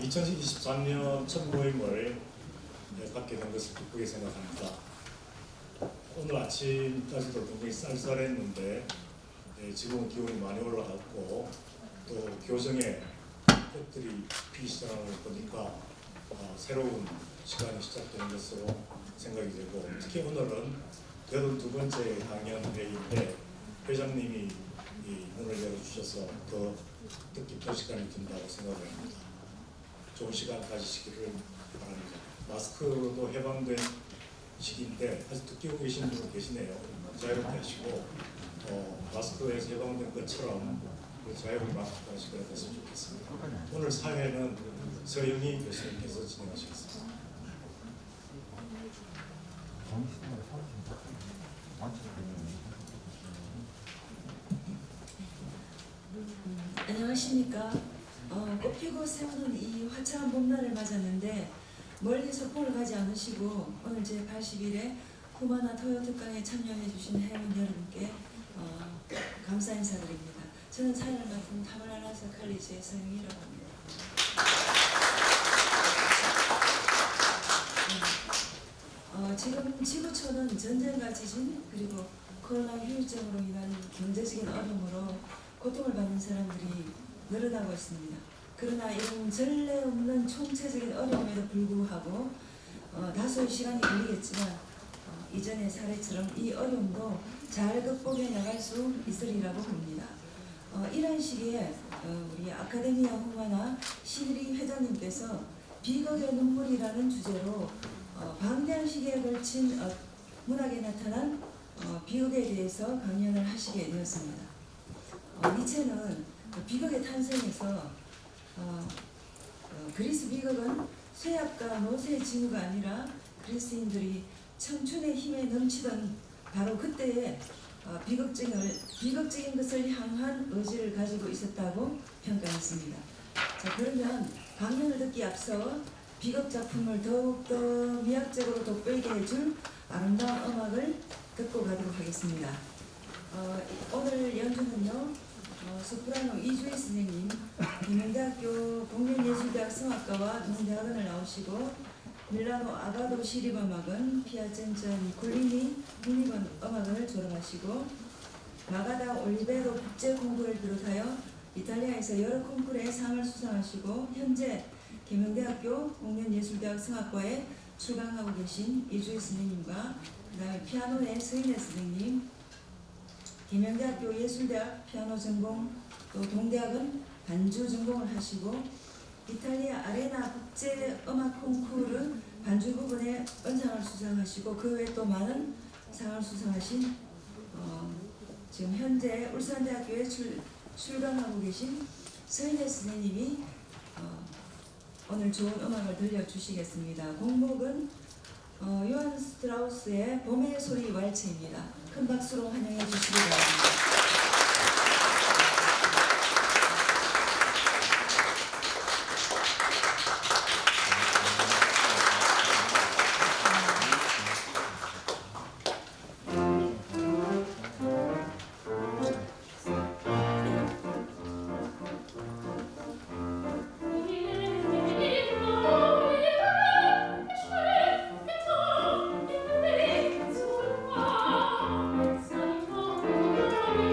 2023년 첫 모임을 갖게 된 것을 기쁘게 생각합니다. 오늘 아침까지도 굉장히 쌀쌀했는데 지금은 기온이 많이 올라갔고 또 교정에 꽃들이 피기 시작하는 걸 보니까 새로운 시간이 시작되는 것으로 생각이 되고, 특히 오늘은 82번째 강연 회의인데 회장님이 이 문을 열어주셔서 더 뜻깊은 시간이 된다고 생각을 합니다. 좋은 시간 가지시기를 바랍니다. 마스크도 해방된 시기인데 아직도 끼고 계신 분은 계시네요. 자유롭게 하시고 마스크에서 해방된 것처럼 자유롭게 마스크 하시기를 했으면 좋겠습니다. 오늘 사회는 서영희 교수님께서 진행하시겠습니다. 안녕하십니까. 꽃피고 세우는 이 화창한 봄날을 맞았는데 멀리 소풍을 가지 않으시고 오늘 제81회 후마나 토요 특강에 참여해 주신 회원 여러분께 감사 인사드립니다. 저는 사연을 맡은 타마라나사 칼리지의 서영희라고 합니다. 지금 지구촌은 전쟁과 지진 그리고 코로나 후유증으로 인한 경제적인 어려움으로 고통을 받는 사람들이 늘어나고 있습니다. 그러나 이런 전례 없는 총체적인 어려움에도 불구하고 다소의 시간이 걸리겠지만 이전의 사례처럼 이 어려움도 잘 극복해 나갈 수 있으리라고 봅니다. 이런 시기에 우리 아카데미아 후마나 신일이 회장님께서 비극의 눈물이라는 주제로 방대한 시기에 걸친 문학에 나타난 비극에 대해서 강연을 하시게 되었습니다. 니체는 비극의 탄생에서 그리스 비극은 쇠약과 노쇠의 징후가 아니라 그리스인들이 청춘의 힘에 넘치던 바로 그때에 비극적인 것을 향한 의지를 가지고 있었다고 평가했습니다. 자, 그러면 강연을 듣기 앞서 비극 작품을 더욱더 미학적으로 돋보이게 해줄 아름다운 음악을 듣고 가도록 하겠습니다. 오늘 연주는요, 소프라노 이주희 선생님, 김영대학교 동명예술대학 성악과와 농대학원을 나오시고 밀라노 아가도 시립음악은 피아젠자 니콜리니 국립음악을 졸업하시고 마가다 올리베로 국제콩쿠르를 비롯하여 이탈리아에서 여러 콩쿠르에 상을 수상하시고 현재 김영대학교 공연예술대학 성악과에 출강하고 계신 이주희 선생님과 그 다음에 피아노의 서인혜 선생님, 김영대학교 예술대학 피아노 전공, 또 동대학은 반주 전공을 하시고 이탈리아 아레나 국제음악 콩쿠르 반주 부분에 은상을 수상하시고 그 외에 또 많은 상을 수상하신 지금 현재 울산대학교에 출강하고 계신 서인혜 선생님이 오늘 좋은 음악을 들려주시겠습니다. 곡목은 요한 스트라우스의 봄의 소리 왈츠입니다. 큰 박수로 환영해 주시기 바랍니다. Thank you.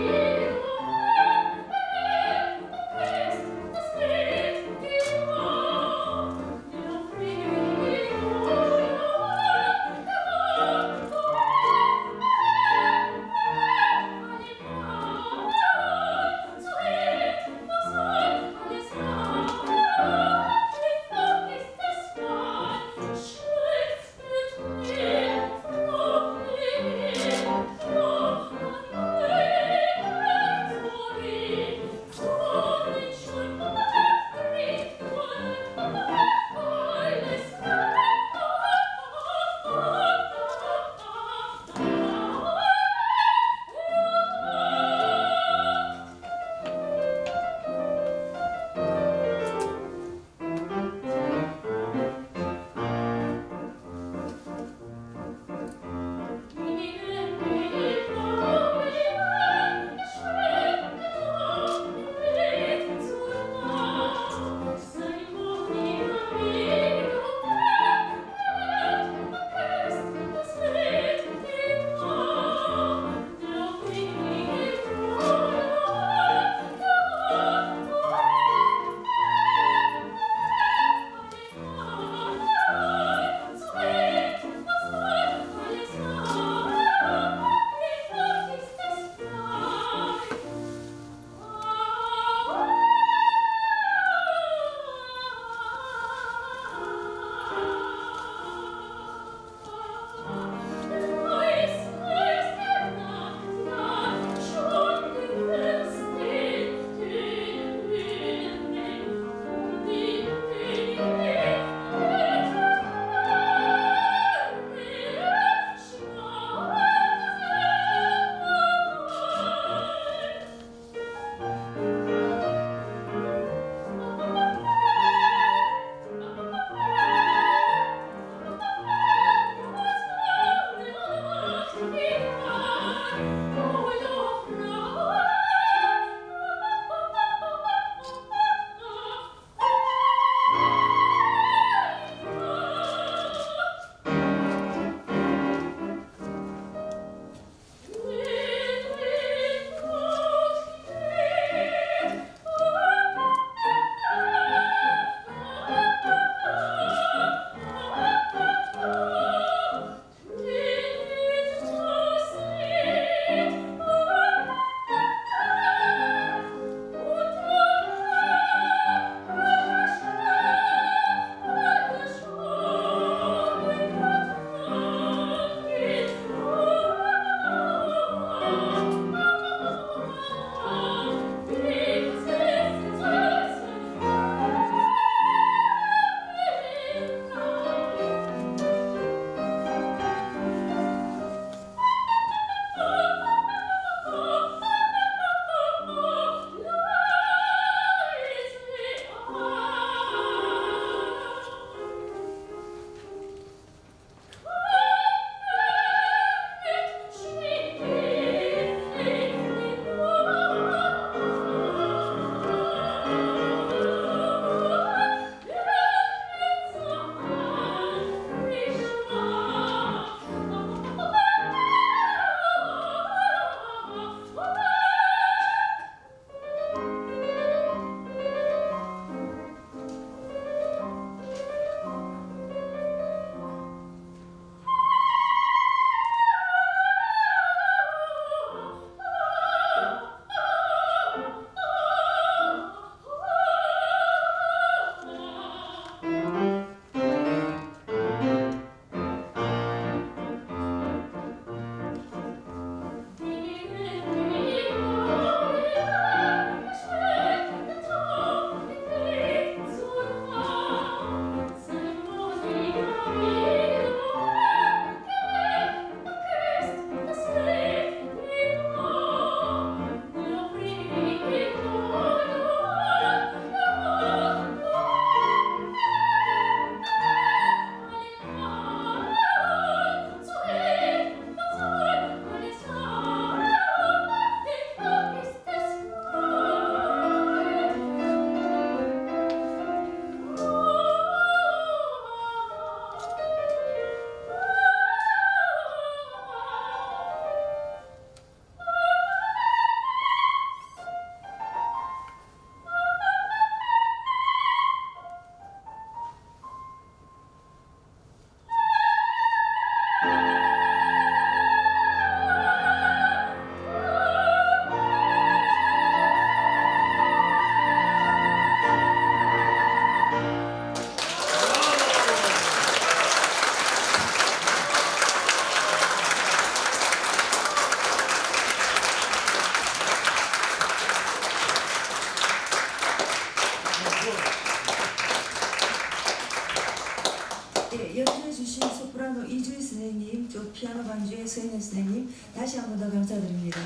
예, 연주해 주신 소프라노 이주희 선생님, 또 피아노 반주의 서인혜 선생님 다시 한 번 더 감사드립니다.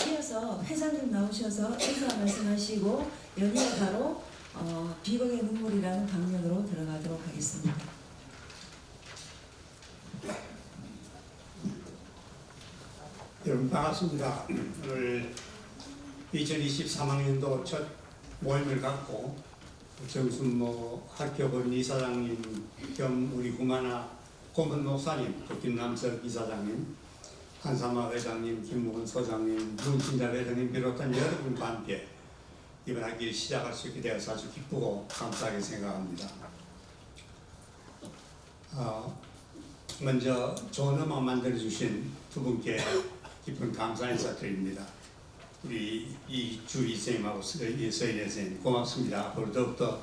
이어서 회장님 나오셔서 인사 말씀하시고 연이어 바로 비극의 눈물이라는 강연으로 들어가도록 하겠습니다. 여러분 반갑습니다. 오늘 2023학년도 첫 모임을 갖고 정순모 학교본 이사장님 겸 우리 구마나 고문 목사님, 또 김남석 이사장님, 한사마 회장님, 김무근 소장님, 문신자 회장님 비롯한 여러분과 함께 이번 학기를 시작할 수 있게 되어서 아주 기쁘고 감사하게 생각합니다. 먼저 좋은 음악 만들어주신 두 분께 깊은 감사 인사드립니다. 우리 이주희 선생님하고 서인혜 선생님 고맙습니다. 앞으로 더욱더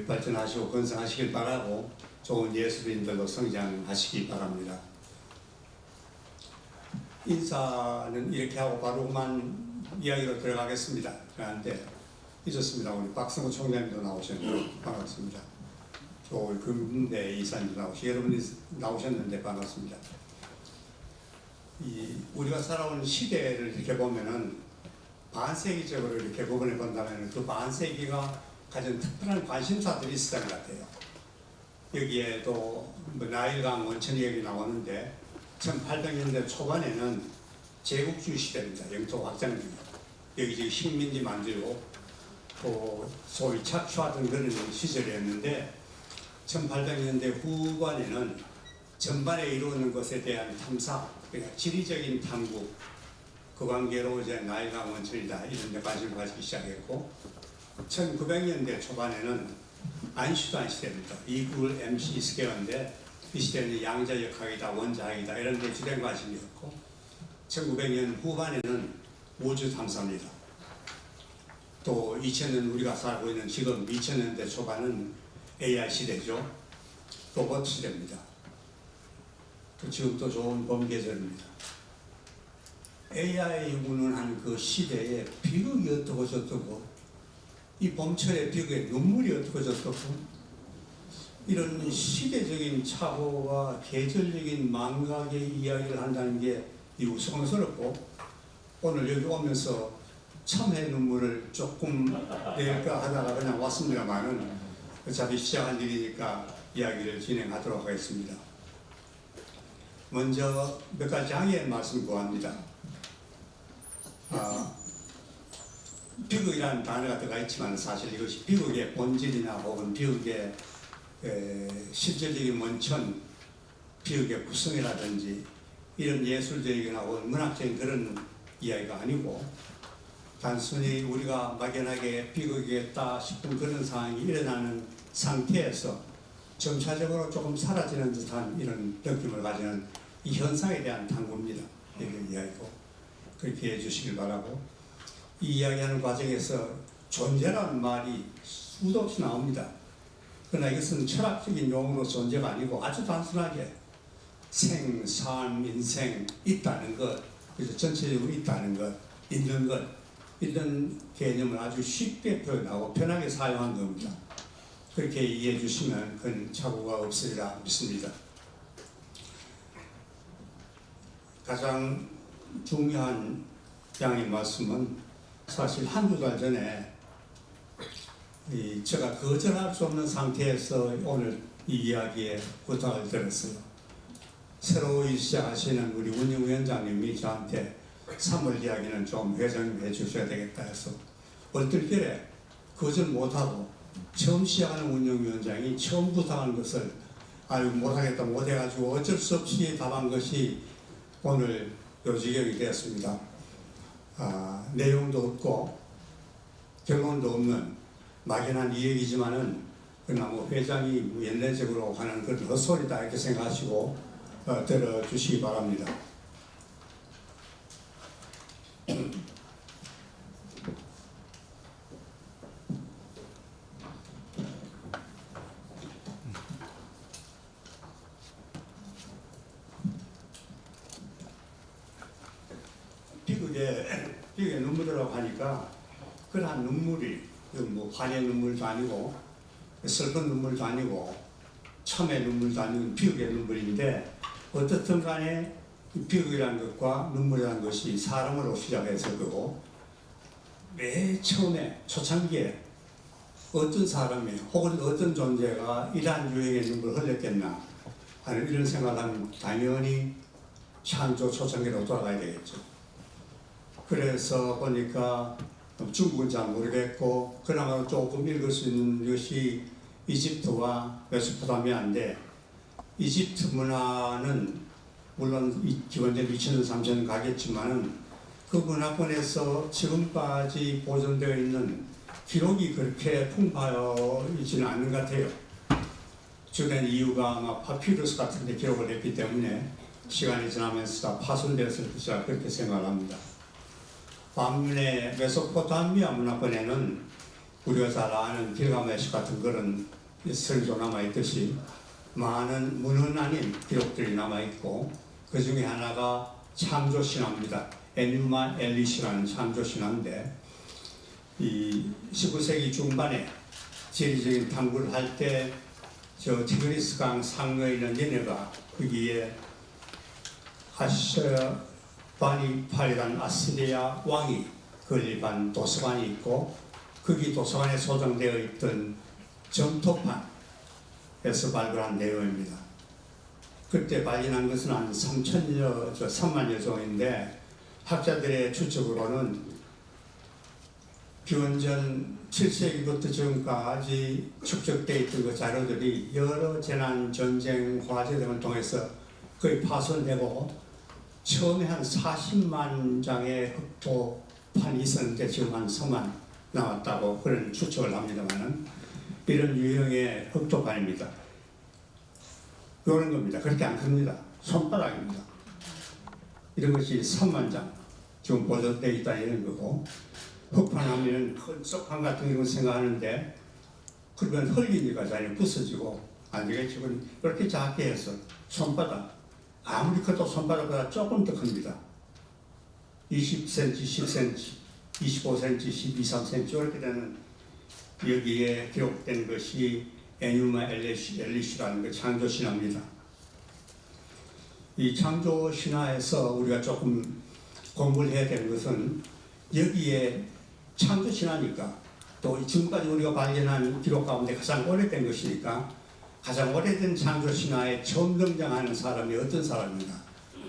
발전하시고 건성하시길 바라고 좋은 예술인들로 성장하시기 바랍니다. 인사는 이렇게 하고 바로 그만 이야기로 들어가겠습니다. 그런데 잊었습니다. 우리 박성호 총장님도 나오셨는데 반갑습니다. 또 금대 이사님도 나오시고 여러분이 나오셨는데 반갑습니다. 우리가 살아온 시대를 이렇게 보면은 반세기적으로 이렇게 구분해 본다면 그 반세기가 가진 특별한 관심사들이 있었던 것 같아요. 여기에도 나일강 원천 얘기 나오는데 1800년대 초반에는 제국주의 시대입니다. 영토 확장 중 여기저기 식민지 만들고 또 소위 착취하던 그런 시절이었는데 1800년대 후반에는 전반에 이루어지는 것에 대한 탐사, 그러니까 지리적인 탐구, 그 관계로 이제 나일강 원천이다 이런 데 관심을 가지기 시작했고 1900년대 초반에는 아인슈타인 시대입니다. 이글 MC 스퀘어인데 이 시대는 양자역학이다, 원자학이다 이런 데 주된 관심이었고 1900년 후반에는 우주 탐사입니다. 또 2000년 우리가 살고 있는 지금 2000년대 초반은 AI 시대죠. 로봇 시대입니다. 또 지금 또 좋은 봄 계절입니다. AI 운운한 그 시대에 비극이 어떻고 저떻고 이 봄철의 비극에 눈물이 어떻고 저떻고 이런 시대적인 착오와 계절적인 망각의 이야기를 한다는 게 우스꽝스럽고 오늘 여기 오면서 참회 눈물을 조금 낼까 하다가 그냥 왔습니다만은 어차피 시작한 일이니까 이야기를 진행하도록 하겠습니다. 먼저 몇 가지 항의 말씀 구합니다. 비극이라는 단어가 들어가 있지만 사실 이것이 비극의 본질이나 혹은 비극의 실질적인 원천, 비극의 구성이라든지 이런 예술적이거나 혹은 문학적인 그런 이야기가 아니고 단순히 우리가 막연하게 비극이겠다 싶은 그런 상황이 일어나는 상태에서 점차적으로 조금 사라지는 듯한 이런 느낌을 가지는 이 현상에 대한 탐구입니다. 이런 이야기고 그렇게 해주시길 바라고 이 이야기하는 과정에서 존재라는 말이 수도 없이 나옵니다. 그러나 이것은 철학적인 용어로 존재가 아니고 아주 단순하게 생, 삶, 인생 있다는 것, 그래서 전체적으로 있다는 것, 있는 것 이런 개념을 아주 쉽게 표현하고 편하게 사용한 겁니다. 그렇게 이해해 주시면 큰 착오가 없으리라 믿습니다. 가장 중요한 양의 말씀은 사실 한두 달 전에 제가 거절할 수 없는 상태에서 오늘 이 이야기에 부탁을 드렸어요. 새로 시작하시는 우리 운영위원장님이 저한테 3월 이야기는 좀 회장님 해주셔야 되겠다 해서 얼떨결에 거절 못하고 처음 시작하는 운영위원장이 처음 부탁한 것을 못하겠다 못해가지고 어쩔 수 없이 답한 것이 오늘 요지경이 되었습니다. 내용도 없고 결론도 없는 막연한 이야기지만은 그러나 회장이 연례적으로 하는 그런 헛소리다 이렇게 생각하시고 들어주시기 바랍니다. 비극의 비극의 눈물이라고 하니까 그러한 눈물이 뭐 환의 눈물도 아니고 슬픈 눈물도 아니고 참의 눈물도 아니고 비극의 눈물인데 어떻든 간에 비극이라는 것과 눈물이라는 것이 사람으로 시작해서 그고 맨 처음에 초창기에 어떤 사람이 혹은 어떤 존재가 이러한 유형의 눈물을 흘렸겠나 하는 이런 생각하면 당연히 창조 초창기로 돌아가야 되겠죠. 그래서 보니까 중국은 잘 모르겠고 그나마 조금 읽을 수 있는 것이 이집트와 메소포타미아인데 이집트 문화는 물론 기본적으로 2000년, 3000년 가겠지만은 그 문화권에서 지금까지 보존되어 있는 기록이 그렇게 풍부하지는 않는 것 같아요. 주된 이유가 아마 파피루스 같은 데 기록을 했기 때문에 시간이 지나면서 다 파손되었을 것이라 그렇게 생각합니다. 반면에 메소포타미아 문화권에는 우리가 잘 아는 길가메시 같은 그런 설도 남아있듯이 많은 문헌 아닌 기록들이 남아있고 그 중에 하나가 창조신화입니다. 에뉴마 엘리시라는 창조신화인데 이 19세기 중반에 지리적인 탐구를 할 때 저 티그리스 강 상류에 있는 니네가 거기에 아슈바니팔이라는 아시리아 왕이 건립한 도서관이 있고 거기 도서관에 소장되어 있던 점토판에서 발굴한 내용입니다. 그때 발견한 것은 한 3만여 종인데 학자들의 추측으로는 기원전 7세기부터 지금까지 축적되어 있던 그 자료들이 여러 재난, 전쟁, 화재 등을 통해서 거의 파손되고 처음에 한 40만 장의 흑토판이 있었는데 지금 한 3만 나왔다고 그런 추측을 합니다만은 이런 유형의 흑토판입니다. 요런 겁니다. 그렇게 안 큽니다. 손바닥입니다. 이런 것이 3만 장 지금 보존되어 있다 이런 거고 흑판하면 큰 석판 같은 경우 생각하는데 그러면 헐기니까 자기는 부서지고 안 되겠지만 이렇게 작게 해서 손바닥 아무리 커도 손바닥보다 조금 더 큽니다. 20cm, 10cm, 25cm, 12, 3cm 이렇게 되는 여기에 기록된 것이 에뉴마 엘리시라는 그 창조신화입니다. 이 창조신화에서 우리가 조금 공부를 해야 되는 것은 여기에 창조신화니까 또 지금까지 우리가 발견한 기록 가운데 가장 오래된 것이니까 가장 오래된 창조신화에 처음 등장하는 사람이 어떤 사람인가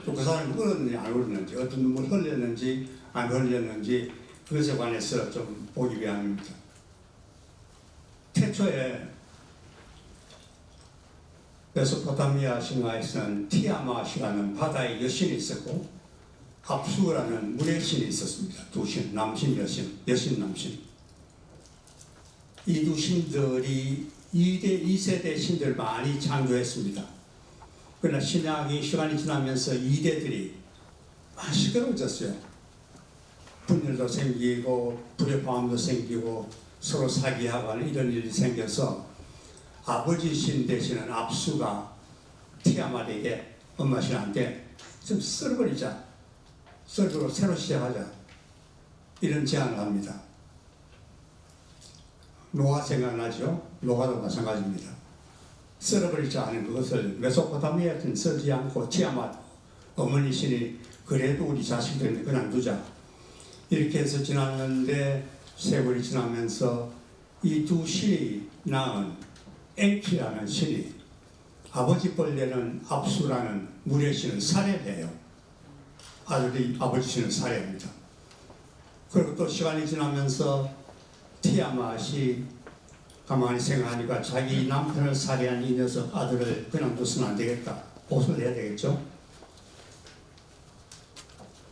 또 그 사람이 울었는지 안 울었는지 어떤 눈물 흘렸는지 안 흘렸는지 그것에 관해서 좀 보기 위함입니다. 태초에 메소포타미아 신화에서는 티아마시라는 바다의 여신이 있었고 합수라는 물의 신이 있었습니다. 두 신, 남신, 여신, 남신. 이 두 신들이 2세대 신들 많이 창조했습니다. 그러나 신약이 시간이 지나면서 2대들이 많이 시끄러워졌어요. 분열도 생기고 불협화음도 생기고 서로 사기하고 하는 이런 일이 생겨서 아버지 신 되시는 압수가 티아마에게 엄마 신한테 좀 썰어버리자. 썰고 새로 시작하자. 이런 제안을 합니다. 노아 생각나죠? 노아도 마찬가지입니다. 썰어버리자 하는 그것을 메소포타미아에는 썰지 않고 티아마 어머니 신이 그래도 우리 자식들인데 그냥 두자. 이렇게 해서 지났는데 세월이 지나면서 이 두 신이 낳은 엔키라는 신이 아버지 벌레는 압수라는 물의 신을 살해해요. 아들이 아버지 신을 살해합니다. 그리고 또 시간이 지나면서 티아맛이 가만히 생각하니까 자기 남편을 살해한 이 녀석 아들을 그냥 둬서는 안 되겠다. 보수를 해야 되겠죠.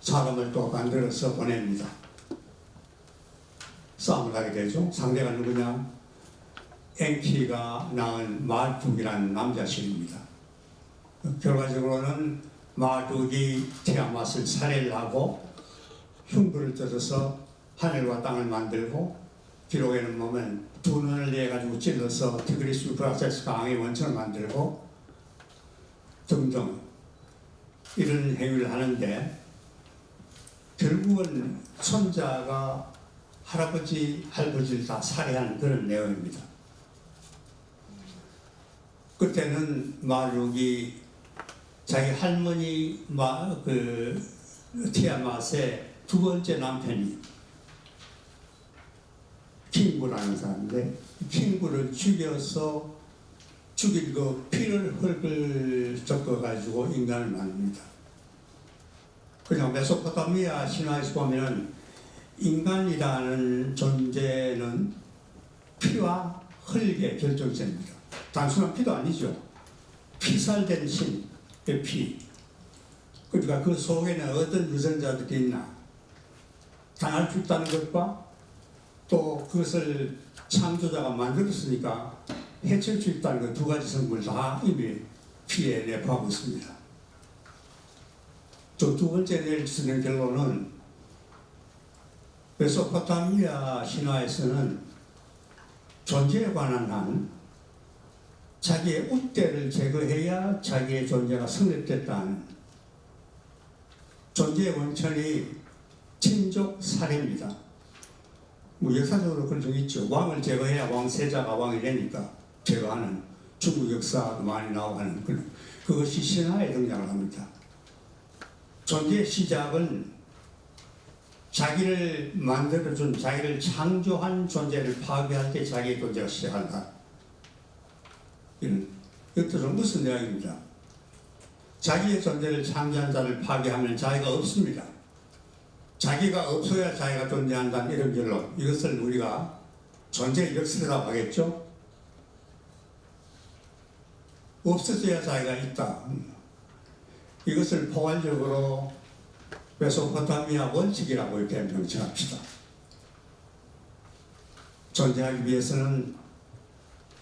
사람을 또 만들어서 보냅니다. 싸움을 하게 되죠. 상대가 누구냐? 엔키가 낳은 마르둑이라는 남자신입니다. 결과적으로는 마르둑이 티아맛을 살해를 하고 흉부를 뜯어서 하늘과 땅을 만들고 기록에는 보면 두 눈을 내가지고 찔러서 티그리스 유프라테스 강의 원천을 만들고 등등 이런 행위를 하는데 결국은 손자가 할아버지, 할아버지를 다 살해한 그런 내용입니다. 그때는 마룩이 자기 할머니 티아맛의 두 번째 남편이 킹구라는 사람인데, 킹구를 죽여서 죽일 그 피를 흙을 섞어가지고 인간을 만듭니다. 그냥 메소포타미아 신화에서 보면 인간이라는 존재는 피와 흙의 결정체입니다. 단순한 피도 아니죠. 피살된 신의 피. 그러니까 그 속에는 어떤 유전자들이 있나, 당할 수 있다는 것과 또 그것을 창조자가 만들었으니까 해칠 수 있다는 그 두 가지 성분을 다 이미 피에 내포하고 있습니다. 또 두 번째 내릴 수 있는 결론은 메소포타미아 신화에서는 존재에 관한 한 자기의 웃대를 제거해야 자기의 존재가 성립됐다는 존재의 원천이 친족 살해입니다. 뭐 역사적으로 그런 적이 있죠. 왕을 제거해야 왕세자가 왕이 되니까 제거하는 중국 역사도 많이 나오는 그것이 신화에 등장을 합니다. 존재의 시작은 자기를 만들어준, 자기를 창조한 존재를 파괴할 때 자기의 존재가 시작한다. 이것들은 무슨 내용입니다. 자기의 존재를 창조한 자를 파괴하면 자기가 없습니다. 자기가 없어야 자기가 존재한다는 이런 결론, 이것을 우리가 존재의 역설이라고 하겠죠. 없어져야 자기가 있다. 이것을 포괄적으로 메소포타미아 원칙이라고 이렇게 명칭합시다. 존재하기 위해서는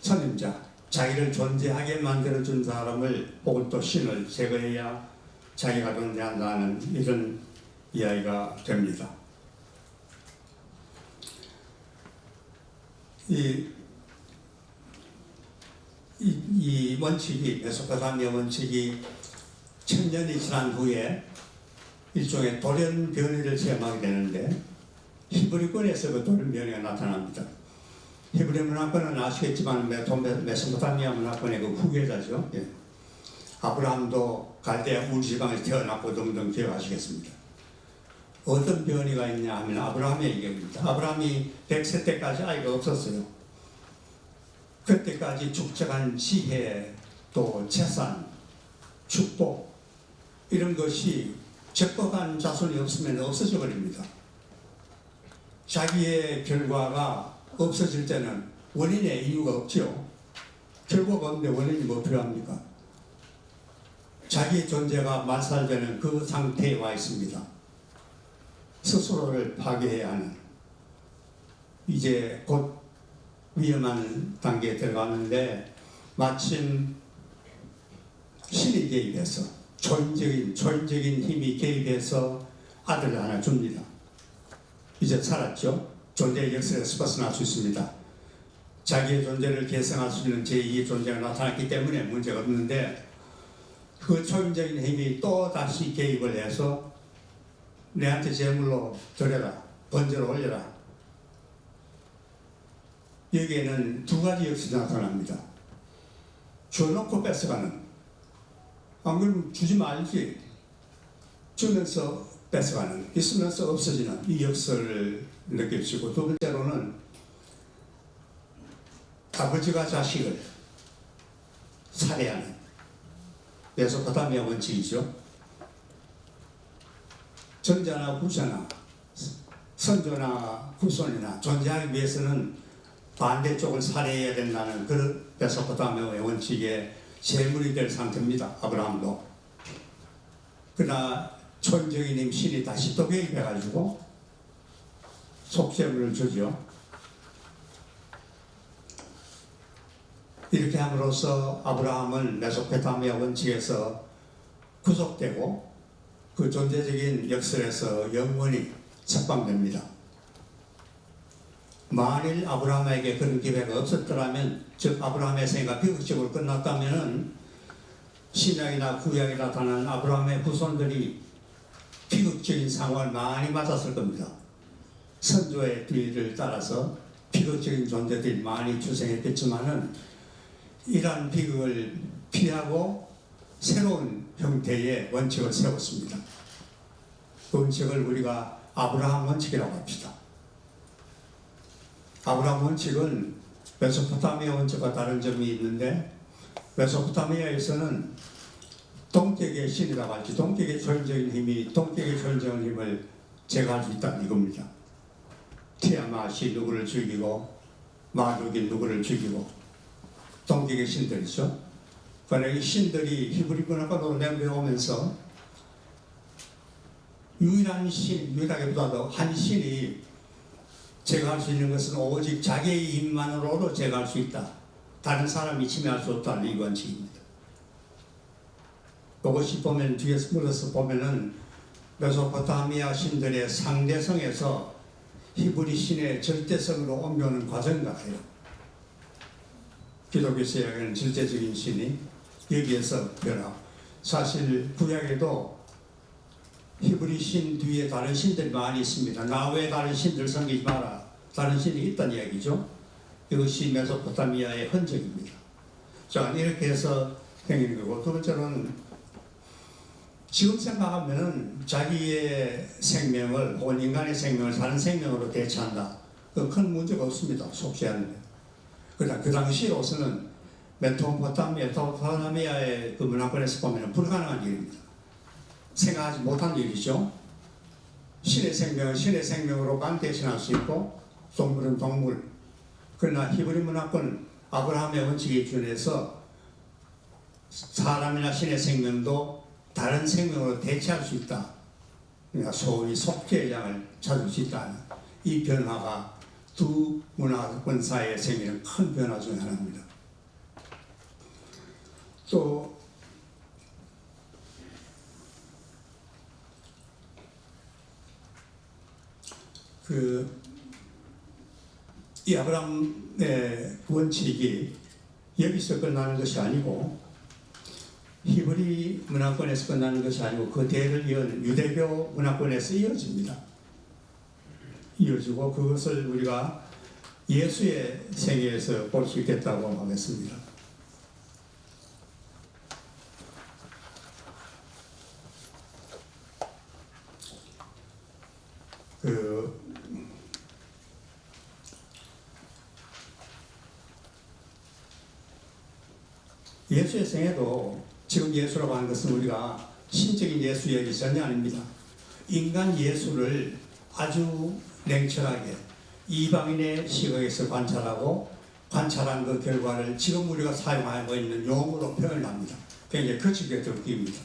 선임자, 자기를 존재하게 만들어준 사람을 혹은 또 신을 제거해야 자기가 존재한다는 이런 이야기가 됩니다. 이 원칙이, 메소포타미아 원칙이 1000년이 지난 후에 일종의 돌연변이를 체험하게 되는데, 히브리권에서 그 돌연변이가 나타납니다. 히브리 문화권은 아시겠지만 메소포타미아 문화권의 그 후계자죠. 예. 아브라함도 갈대아 울 지방에서 태어났고 등등 기억하시겠습니다. 어떤 변이가 있냐 하면 아브라함의 얘기입니다. 아브라함이 100세 때까지 아이가 없었어요. 그때까지 축적한 지혜, 또 재산, 축복 이런 것이 적법한 자손이 없으면 없어져 버립니다. 자기의 결과가 없어질 때는 원인의 이유가 없죠. 결과가 없는데 원인이 뭐 필요합니까? 자기의 존재가 말살되는 그 상태에 와 있습니다. 스스로를 파괴해야 하는, 이제 곧 위험한 단계에 들어가는데 마침 신이 개입해서 초인적인 힘이 개입해서 아들을 하나 줍니다. 이제 살았죠. 존재의 역설에서 벗어날 수 있습니다. 자기의 존재를 계승할 수 있는 제2의 존재가 나타났기 때문에 문제가 없는데, 그 초인적인 힘이 또 다시 개입을 해서 내한테 제물로 드려라, 번제로 올려라. 여기에는 두 가지 역설이 나타납니다. 줘놓고 뺏어가는, 안 그러면 주지 말지, 주면서 뺏어가는, 있으면서 없어지는 이 역설을 느낄수있고, 두 번째로는 아버지가 자식을 살해하는 메소포타미아 원칙이죠. 전자나 후자나 선조나 후손이나 존재하기 위해서는 반대쪽을 살해해야 된다는 그 메소포타미아의 원칙의 제물이 될 상태입니다. 아브라함도. 그러나 초인적인 힘 신이 다시 또 개입해가지고 속죄물을 주죠. 이렇게 함으로써 아브라함은 메소포타미아 원칙에서 구속되고 그 존재적인 역설에서 영원히 석방됩니다. 만일 아브라함에게 그런 기회가 없었더라면, 즉 아브라함의 생애가 비극적으로 끝났다면 신약이나 구약에 나타난 아브라함의 후손들이 비극적인 상황을 많이 맞았을 겁니다. 선조의 뒤를 따라서 비극적인 존재들이 많이 출생했겠지만은 이러한 비극을 피하고 새로운 형태의 원칙을 세웠습니다. 그 원칙을 우리가 아브라함 원칙이라고 합시다. 아브라함 원칙은 메소포타미아 원칙과 다른 점이 있는데, 메소포타미아에서는 동격의 신이라고 할지, 동격의 조연적인 힘이 동격의 조연적인 힘을 제거할 수 있다는 이겁니다. 티아맛이 누구를 죽이고 마르기 누구를 죽이고, 동격의 신들이죠. 그러나 이 신들이 히브리 문화권으로 내려오면서 유일한 신, 유일하게보다도 한 신이 제거할 수 있는 것은 오직 자기의 힘만으로도 제거할 수 있다. 다른 사람이 침해할 수 없다는 이 원칙입니다. 이것이 보면 뒤에서 물어서 보면은 메소포타미아 신들의 상대성에서 히브리 신의 절대성으로 옮겨오는 과정 같아요. 기독교에서 이야기하는 절대적인 신이 여기에서 변화. 사실 구약에도 히브리 신 뒤에 다른 신들이 많이 있습니다. 나 외에 다른 신들 섬기지 마라. 다른 신이 있다는 이야기죠. 이것이 메소포타미아의 흔적입니다. 자, 이렇게 해서 생기는 거고, 두 번째로는 지금 생각하면은 자기의 생명을 혹은 인간의 생명을 다른 생명으로 대체한다. 그 큰 문제가 없습니다. 속죄하는 데. 그러나 그 당시로서는 메소포타미아의 그 문화권에서 보면 불가능한 일입니다. 생각하지 못한 일이죠. 신의 생명은 신의 생명으로만 대신할 수 있고, 동물은 동물. 그러나 히브리 문화권 아브라함의 원칙에 준해서 사람이나 신의 생명도 다른 생명으로 대체할 수 있다. 그러니까 소위 속죄의 양을 찾을 수 있다는 이 변화가 두 문화권 사이에 생기는 큰 변화 중 하나입니다. 또 이 아브라함의 원칙이 여기서 끝나는 것이 아니고 히브리 문화권에서 끝나는 것이 아니고 그 대를 이은 유대교 문화권에서 이어집니다. 이어지고 그것을 우리가 예수의 생애에서 볼 수 있겠다고 하겠습니다. 예수의 생애도 지금 예수라고 하는 것은 우리가 신적인 예수 얘기 전혀 아닙니다. 인간 예수를 아주 냉철하게 이방인의 시각에서 관찰한 그 결과를 지금 우리가 사용하고 있는 용어로 표현합니다. 굉장히 거칠게 들립니다.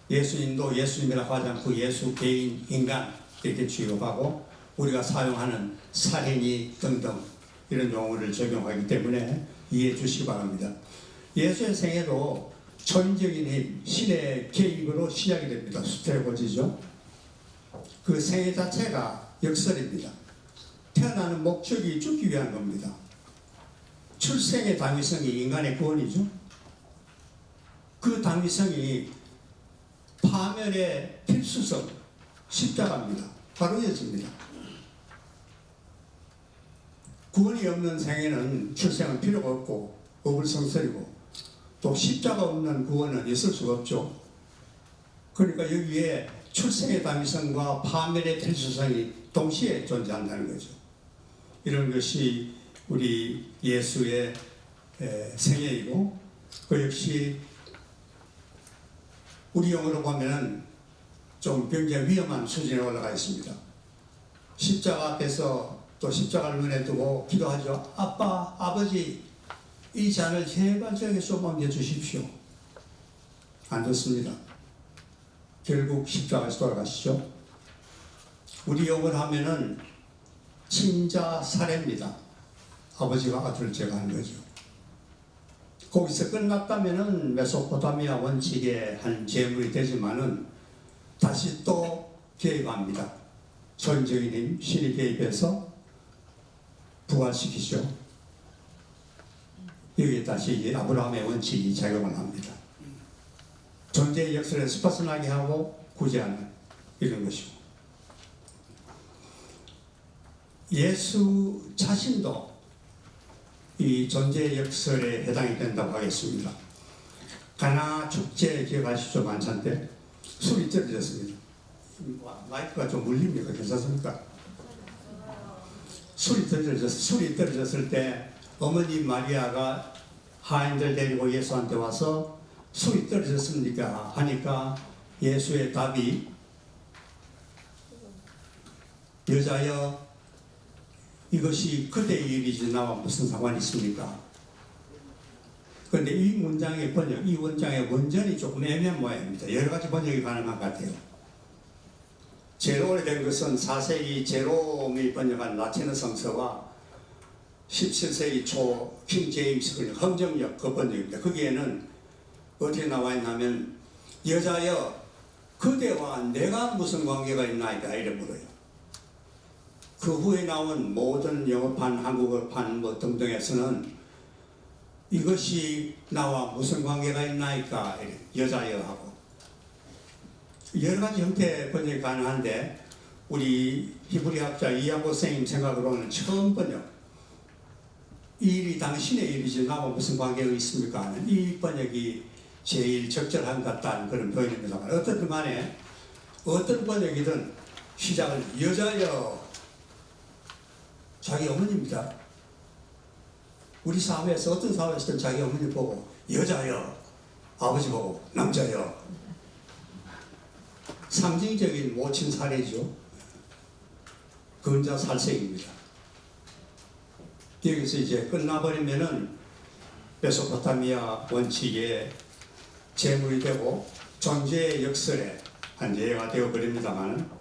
예수님도 예수님이라고 하지 않고 예수 개인 인간 이렇게 취급하고 우리가 사용하는 살인이 등등 이런 용어를 적용하기 때문에 이해해 주시기 바랍니다. 예수의 생애도 초인적인 힘, 신의 개입으로 시작이 됩니다. 수태고지죠. 그 생애 자체가 역설입니다. 태어나는 목적이 죽기 위한 겁니다. 출생의 당위성이 인간의 구원이죠. 그 당위성이 파멸의 필수성, 십자가입니다. 바로 이어집니다. 구원이 없는 생에는 출생은 필요가 없고 어불성설이고 또 십자가 없는 구원은 있을 수가 없죠. 그러니까 여기에 출생의 당위성과 파멸의 필수성이 동시에 존재한다는 거죠. 이런 것이 우리 예수의 생애이고 그 역시 우리 용어로 보면 좀 굉장히 위험한 수준에 올라가 있습니다. 십자가 앞에서 또 십자가를 눈에 두고 기도하죠. 아빠, 아버지, 이 잔을 제발 저에게 좀 옮겨 주십시오. 안 좋습니다. 결국 십자가에서 돌아가시죠. 우리 용어를 하면은 친자 살해입니다. 아버지가 아들을 제거하는 거죠. 거기서 끝났다면은 메소포타미아 원칙의 한 제물이 되지만은 다시 또 개입합니다. 전적인 힘, 신이 개입해서 부활시키죠. 여기에 다시 아브라함의 원칙이 작용을 합니다. 존재의 역설에서 벗어나게 하고 구제하는 이런 것이고, 예수 자신도 이 존재의 역설에 해당이 된다고 하겠습니다. 가나 축제 기억하시죠? 만찬 때 술이 떨어졌습니다. 마이크가 좀 울립니까? 괜찮습니까? 술이 떨어졌을 때 어머니 마리아가 하인들 데리고 예수한테 와서 술이 떨어졌습니까? 하니까 예수의 답이, 여자여 이것이 그대의 일이지 나와 무슨 상관이 있습니까? 그런데 이 문장의 번역, 이 원장의 원전이 조금 애매한 모양입니다. 여러 가지 번역이 가능한 것 같아요. 제일 오래된 것은 4세기 제롬이 번역한 라틴어 성서와 17세기 초 킹 제임스 번역, 흥정역 그 번역입니다. 거기에는 어떻게 나와 있냐면, 여자여 그대와 내가 무슨 관계가 있나이까 이래 물어요. 그 후에 나온 모든 영어판, 한국어판 뭐 등등에서는 이것이 나와 무슨 관계가 있나이까 이래, 여자여 하고, 여러 가지 형태 번역이 가능한데 우리 히브리학자 이하고 선생님 생각으로는 처음 번역, 이 일이 당신의 일이지 나와 무슨 관계가 있습니까 하는 이 번역이 제일 적절한 것 같다는 그런 표현입니다만, 어떻든 간에 어떤 번역이든 시작을 여자여, 자기 어머니입니다. 우리 사회에서 어떤 사회에서든 자기 어머니 보고 여자여, 아버지 보고 남자여, 상징적인 모친 사례죠. 근자 살생입니다. 여기서 이제 끝나버리면은 메소포타미아 원칙의 제물이 되고 존재의 역설에 한 예가 되어버립니다만,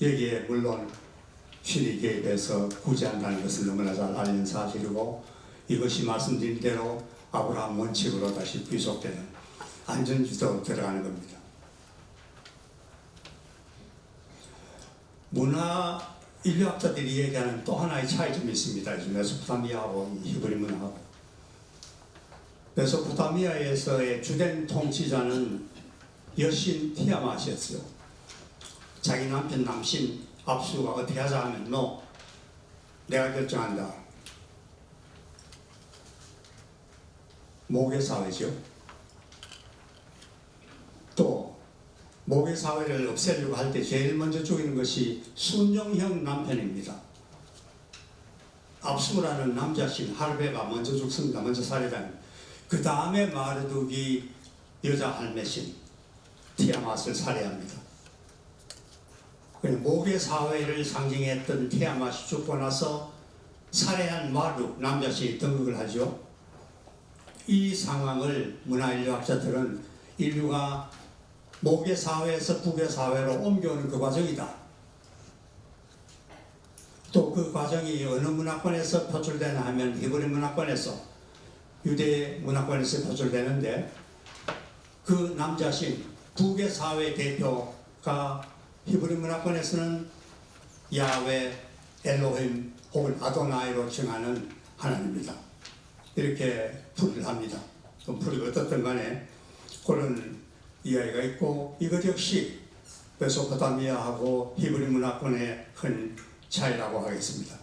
여기에 물론 신이 개입해서 구제한다는 것은 너무나 잘 알린 사실이고, 이것이 말씀드린 대로 아브라함 원칙으로 다시 귀속되는 안전지대로 들어가는 겁니다. 문화 인류학자들이 얘기하는 또 하나의 차이점이 있습니다. 메소포타미아하고 히브리 문화하고. 메소포타미아에서의 주된 통치자는 여신 티아마시였어요. 자기 남편 남신 압수가 어떻게 하자 하면 너 내가 결정한다. 모계사회죠. 또 모계사회를 없애려고 할 때 제일 먼저 죽이는 것이 순종형 남편입니다. 압수라는 남자신 할배가 먼저 죽습니다. 먼저 살해당합니다. 그 다음에 마르둑이 여자 할매신 티아맛을 살해합니다. 모계사회를 상징했던 티아맛이 죽고 나서 살해한 마르둑 남자신이 등극을 하죠. 이 상황을 문화인류학자들은 인류가 모계사회에서 부계사회로 옮겨오는 그 과정이다. 또 그 과정이 어느 문화권에서 표출되나 하면 히브리 문화권에서, 유대 문화권에서 표출되는데, 그 남자신 부계사회 대표가 히브리 문화권에서는 야훼, 엘로힘 혹은 아도나이로 정하는 하나님입니다. 이렇게 풀이를 합니다. 그 풀이가 어떻든 간에 그런 이야기가 있고, 이것 역시 메소포타미아하고 히브리 문화권의 큰 차이라고 하겠습니다.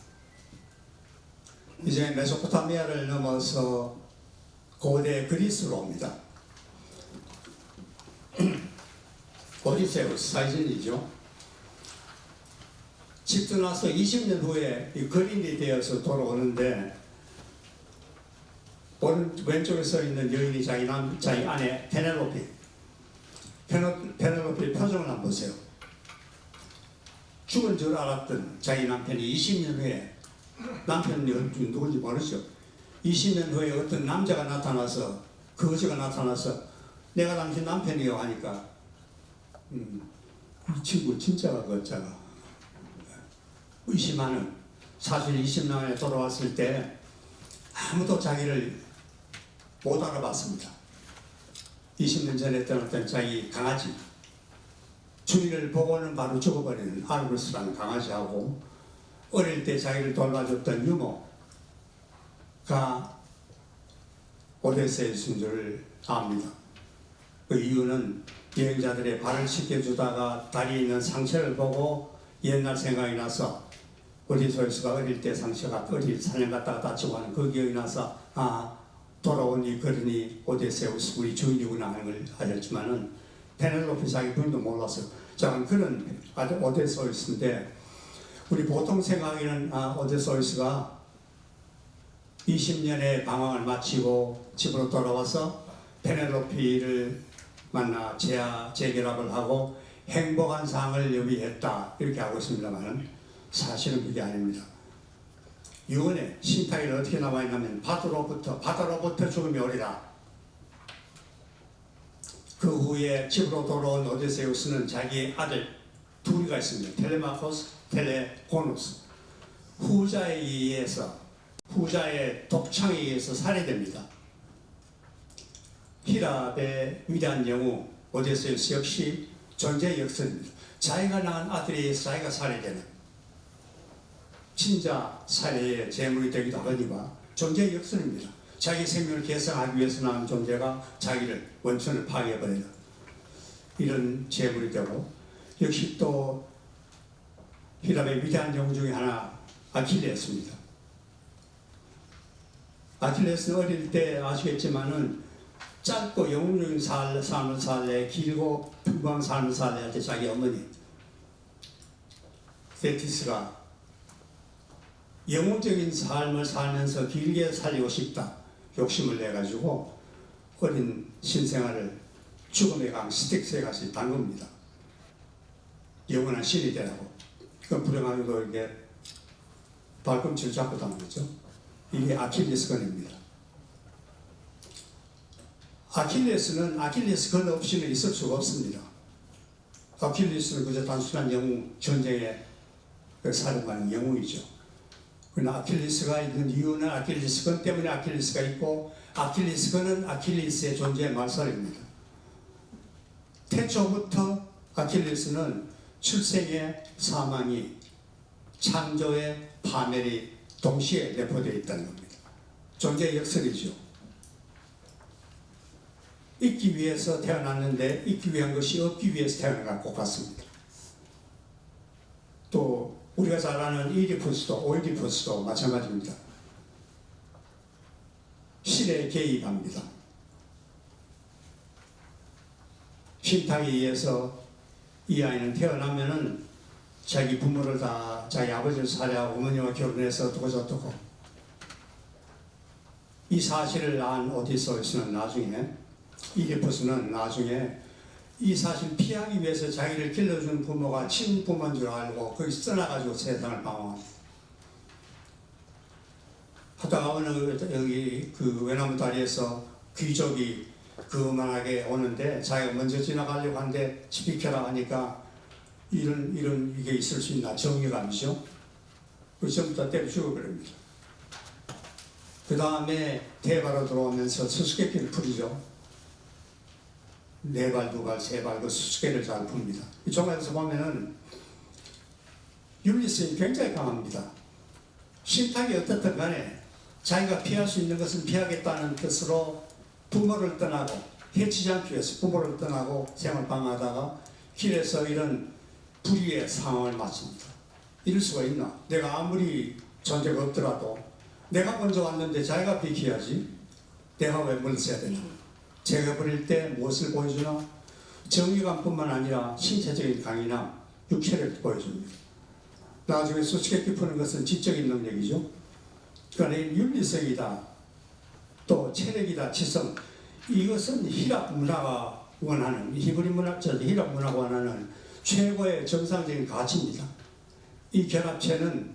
이제 메소포타미아를 넘어서 고대 그리스로 옵니다. 오디세우스 사이전이죠. 집 떠나서 20년 후에 이 거린이 되어서 돌아오는데, 왼쪽에 서 있는 여인이 자기 아내 페넬로피 표정을 한번 보세요. 죽은 줄 알았던 자기 남편이 20년 후에, 남편이 누군지 모르죠. 20년 후에 어떤 남자가 나타나서, 그 여자가 나타나서 내가 당신 남편이요 하니까 이 친구 진짜 그었잖아. 의심하는, 사실 20년 만에 돌아왔을 때 아무도 자기를 못 알아봤습니다. 20년 전에 떠났던 자기 강아지, 주인을 보고는 바로 죽어버리는 아르구스라는 강아지하고, 어릴 때 자기를 돌봐줬던 유모가 오데세우스인 줄 압니다. 그 이유는 여행자들의 발을 씻겨주다가 다리에 있는 상처를 보고 옛날 생각이 나서 오디세우스가 어릴 때 상처가 어디 사냥 갔다가 다치고 하는 그 기억이 나서 돌아온 이 거린이 오디세우스 우리 주인이구나 하는 걸 알았지만은 페넬로페 자기 부인도 몰랐어요. 자, 그런 오디세우스인데 우리 보통 생각에는 오디세우스가 20년의 방황을 마치고 집으로 돌아와서 페넬로피를 만나 재결합을 하고 행복한 삶을 여비했다 이렇게 하고 있습니다만 사실은 그게 아닙니다. 유언에 신탁에는 어떻게 나와 있냐면 바다로부터 죽음이 오리라. 그 후에 집으로 돌아온 오디세우스는 자기의 아들 둘이가 있습니다. 텔레마코스, 텔레고누스. 후자의 독창에 의해서 살해됩니다. 히랍의 위대한 영웅 오디세우스 역시 존재의 역설입니다. 자기가 낳은 아들에 의해서 자기가 살해되는 친자 살해의 제물이 되기도 하거니와 존재의 역설입니다. 자기 생명을 계승하기 위해서 낳은 존재가 자기를 원천을 파괴해버리는 이런 제물이 되고 역시 또 히랍의 위대한 영웅 중에 하나 아킬레스입니다. 아킬레스는 어릴 때 아시겠지만은 짧고 영웅적인 삶을 살래 길고 평범한 삶을 살래 할 때 자기 어머니 세티스가 영웅적인 삶을 살면서 길게 살리고 싶다 욕심을 내가지고 어린 신생아를 죽음의 강 스틱스에 가서 담급니다. 영원한 신이 되라고. 그 불행하게도 이렇게 발꿈치를 잡고 당하죠. 이게 아킬레스건입니다. 아킬레스건 없이는 있을 수가 없습니다. 아킬레스는 그저 단순한 영웅, 전쟁의 사령관의 영웅이죠. 그러나 아킬레스가 있는 이유는 아킬레스건 때문에 아킬레스가 있고 아킬레스건은 아킬레스의 존재의 말살입니다. 태초부터 아킬레스는 출생의 사망이 창조의 파멸이 동시에 내포되어 있다는 겁니다. 존재의 역설이죠. 있기 위해서 태어났는데 있기 위한 것이 없기 위해서 태어난 것 같습니다. 또 우리가 잘 아는 이디푸스도 오이디푸스도 마찬가지입니다. 신에 개입합니다. 신탁에 의해서 이 아이는 태어나면은 자기 부모를 다 자기 아버지를 살해하고 어머니와 결혼해서 어떻고 이 사실을 안 오디세우스는 나중에 이디푸스는 나중에 이 사실 피하기 위해서 자기를 길러준 부모가 친부모인 줄 알고 거기서 떠나가지고 세상을 방황합니다. 하다가 어느 여기 그 외나무 다리에서 귀족이 그만하게 오는데 자기가 먼저 지나가려고 하는데 비켜라 하니까 이런 이게 있을 수 있나 정의감이죠. 그 전부터 때려 죽어버립니다. 그 다음에 대바로 들어오면서 수수께끼를 풀이죠. 4발, 2발, 3발 그 수수께를 잘 풉니다. 이 종합에서 보면은 윤리성이 굉장히 강합니다. 신탁이 어떻든 간에 자기가 피할 수 있는 것은 피하겠다는 뜻으로 부모를 떠나고 해치지 않기 위해서 부모를 떠나고 생을 방하다가 길에서 이런 불의의 상황을 맞습니다. 이럴 수가 있나? 내가 아무리 존재가 없더라도 내가 먼저 왔는데 자기가 비켜야지. 내가 왜 물러서야 되나? 제가 버릴 때 무엇을 보여주나? 정의감뿐만 아니라 신체적인 강이나 육체를 보여줍니다. 나중에 수수께끼 푸는 것은 지적인 능력이죠. 그러니까 윤리성이다, 또 체력이다, 지성, 이것은 히랍 문화가 원하는, 히브리 문학자들 히랍 문화가 원하는 최고의 정상적인 가치입니다. 이 결합체는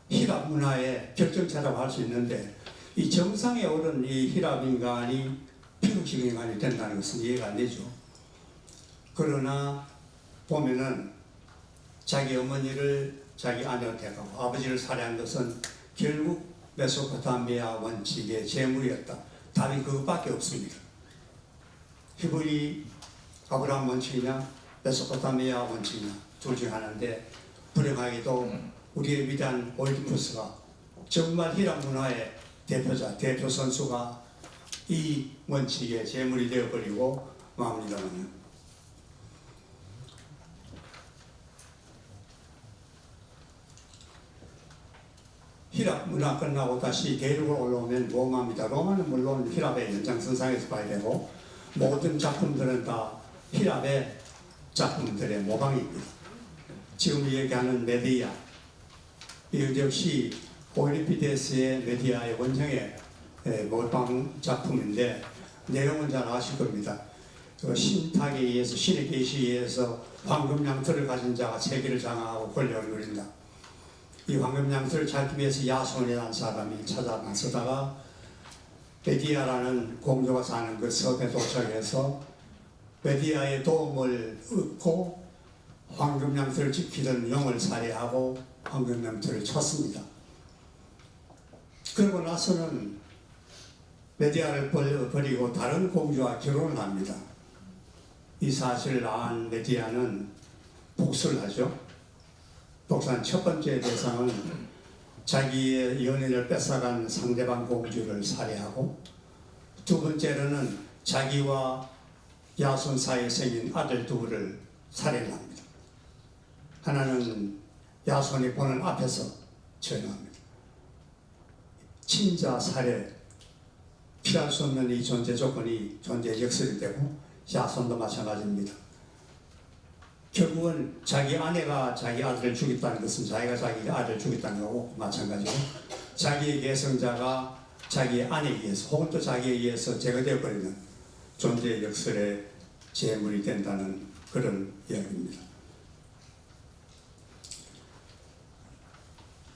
히랍 문화의 결정체라고 할 수 있는데 이 정상에 오른 이 히랍 인간이 피국식 인간이 된다는 것은 이해가 안 되죠. 그러나 보면은 자기 어머니를 자기 아내가 대가고 아버지를 살해한 것은 결국 메소포타미아 원칙의 제물이었다. 답이 그것밖에 없습니다. 히브리 아브라함 원칙이냐 메소포타미아 원칙이냐 둘 중 하나인데 불행하게도 우리의 위대한 오이디푸스가 정말 히랍 문화의 대표 선수가 이 원칙의 제물이 되어버리고 맙니다만 히랍 문화 끝나고 다시 대륙으로 올라오면 로마입니다. 로마는 물론 히랍의 연장선상에서 봐야 되고 모든 작품들은 다 히랍의 작품들의 모방입니다. 지금 얘기하는 메디아 이것 역시 오리피데스의 메디아의 원형의 모방 작품인데 내용은 잘 아실 겁니다. 신탁에 의해서 신의 계시에 의해서 황금 양털을 가진 자가 세계를 장악하고 권력을 누린다. 이 황금 양털을 찾기 위해서 야손이라는 사람이 찾아 나서다가 메디아라는 공주가 사는 그 섬에 도착해서 메디아의 도움을 얻고 황금 양털을 지키던 용을 살해하고 황금 양털을 쳤습니다. 그러고 나서는 메디아를 버리고 다른 공주와 결혼을 합니다. 이 사실을 안 메디아는 복수를 하죠. 복수한 첫 번째 대상은 자기의 연인을 뺏어간 상대방 공주를 살해하고 두 번째로는 자기와 야손 사이에 생긴 아들 둘을 살해합니다. 하나는 야손이 보는 앞에서 처형합니다. 친자 살해, 피할 수 없는 이 존재 조건이 존재 역설이 되고 야손도 마찬가지입니다. 결국은 자기 아내가 자기 아들을 죽였다는 것은 자기가 자기 아들을 죽였다는 거고 마찬가지고 자기의 계승자가 자기의 아내에 의해서 혹은 또 자기에 의해서 제거되어버리는 존재의 역설의 제물이 된다는 그런 이야기입니다.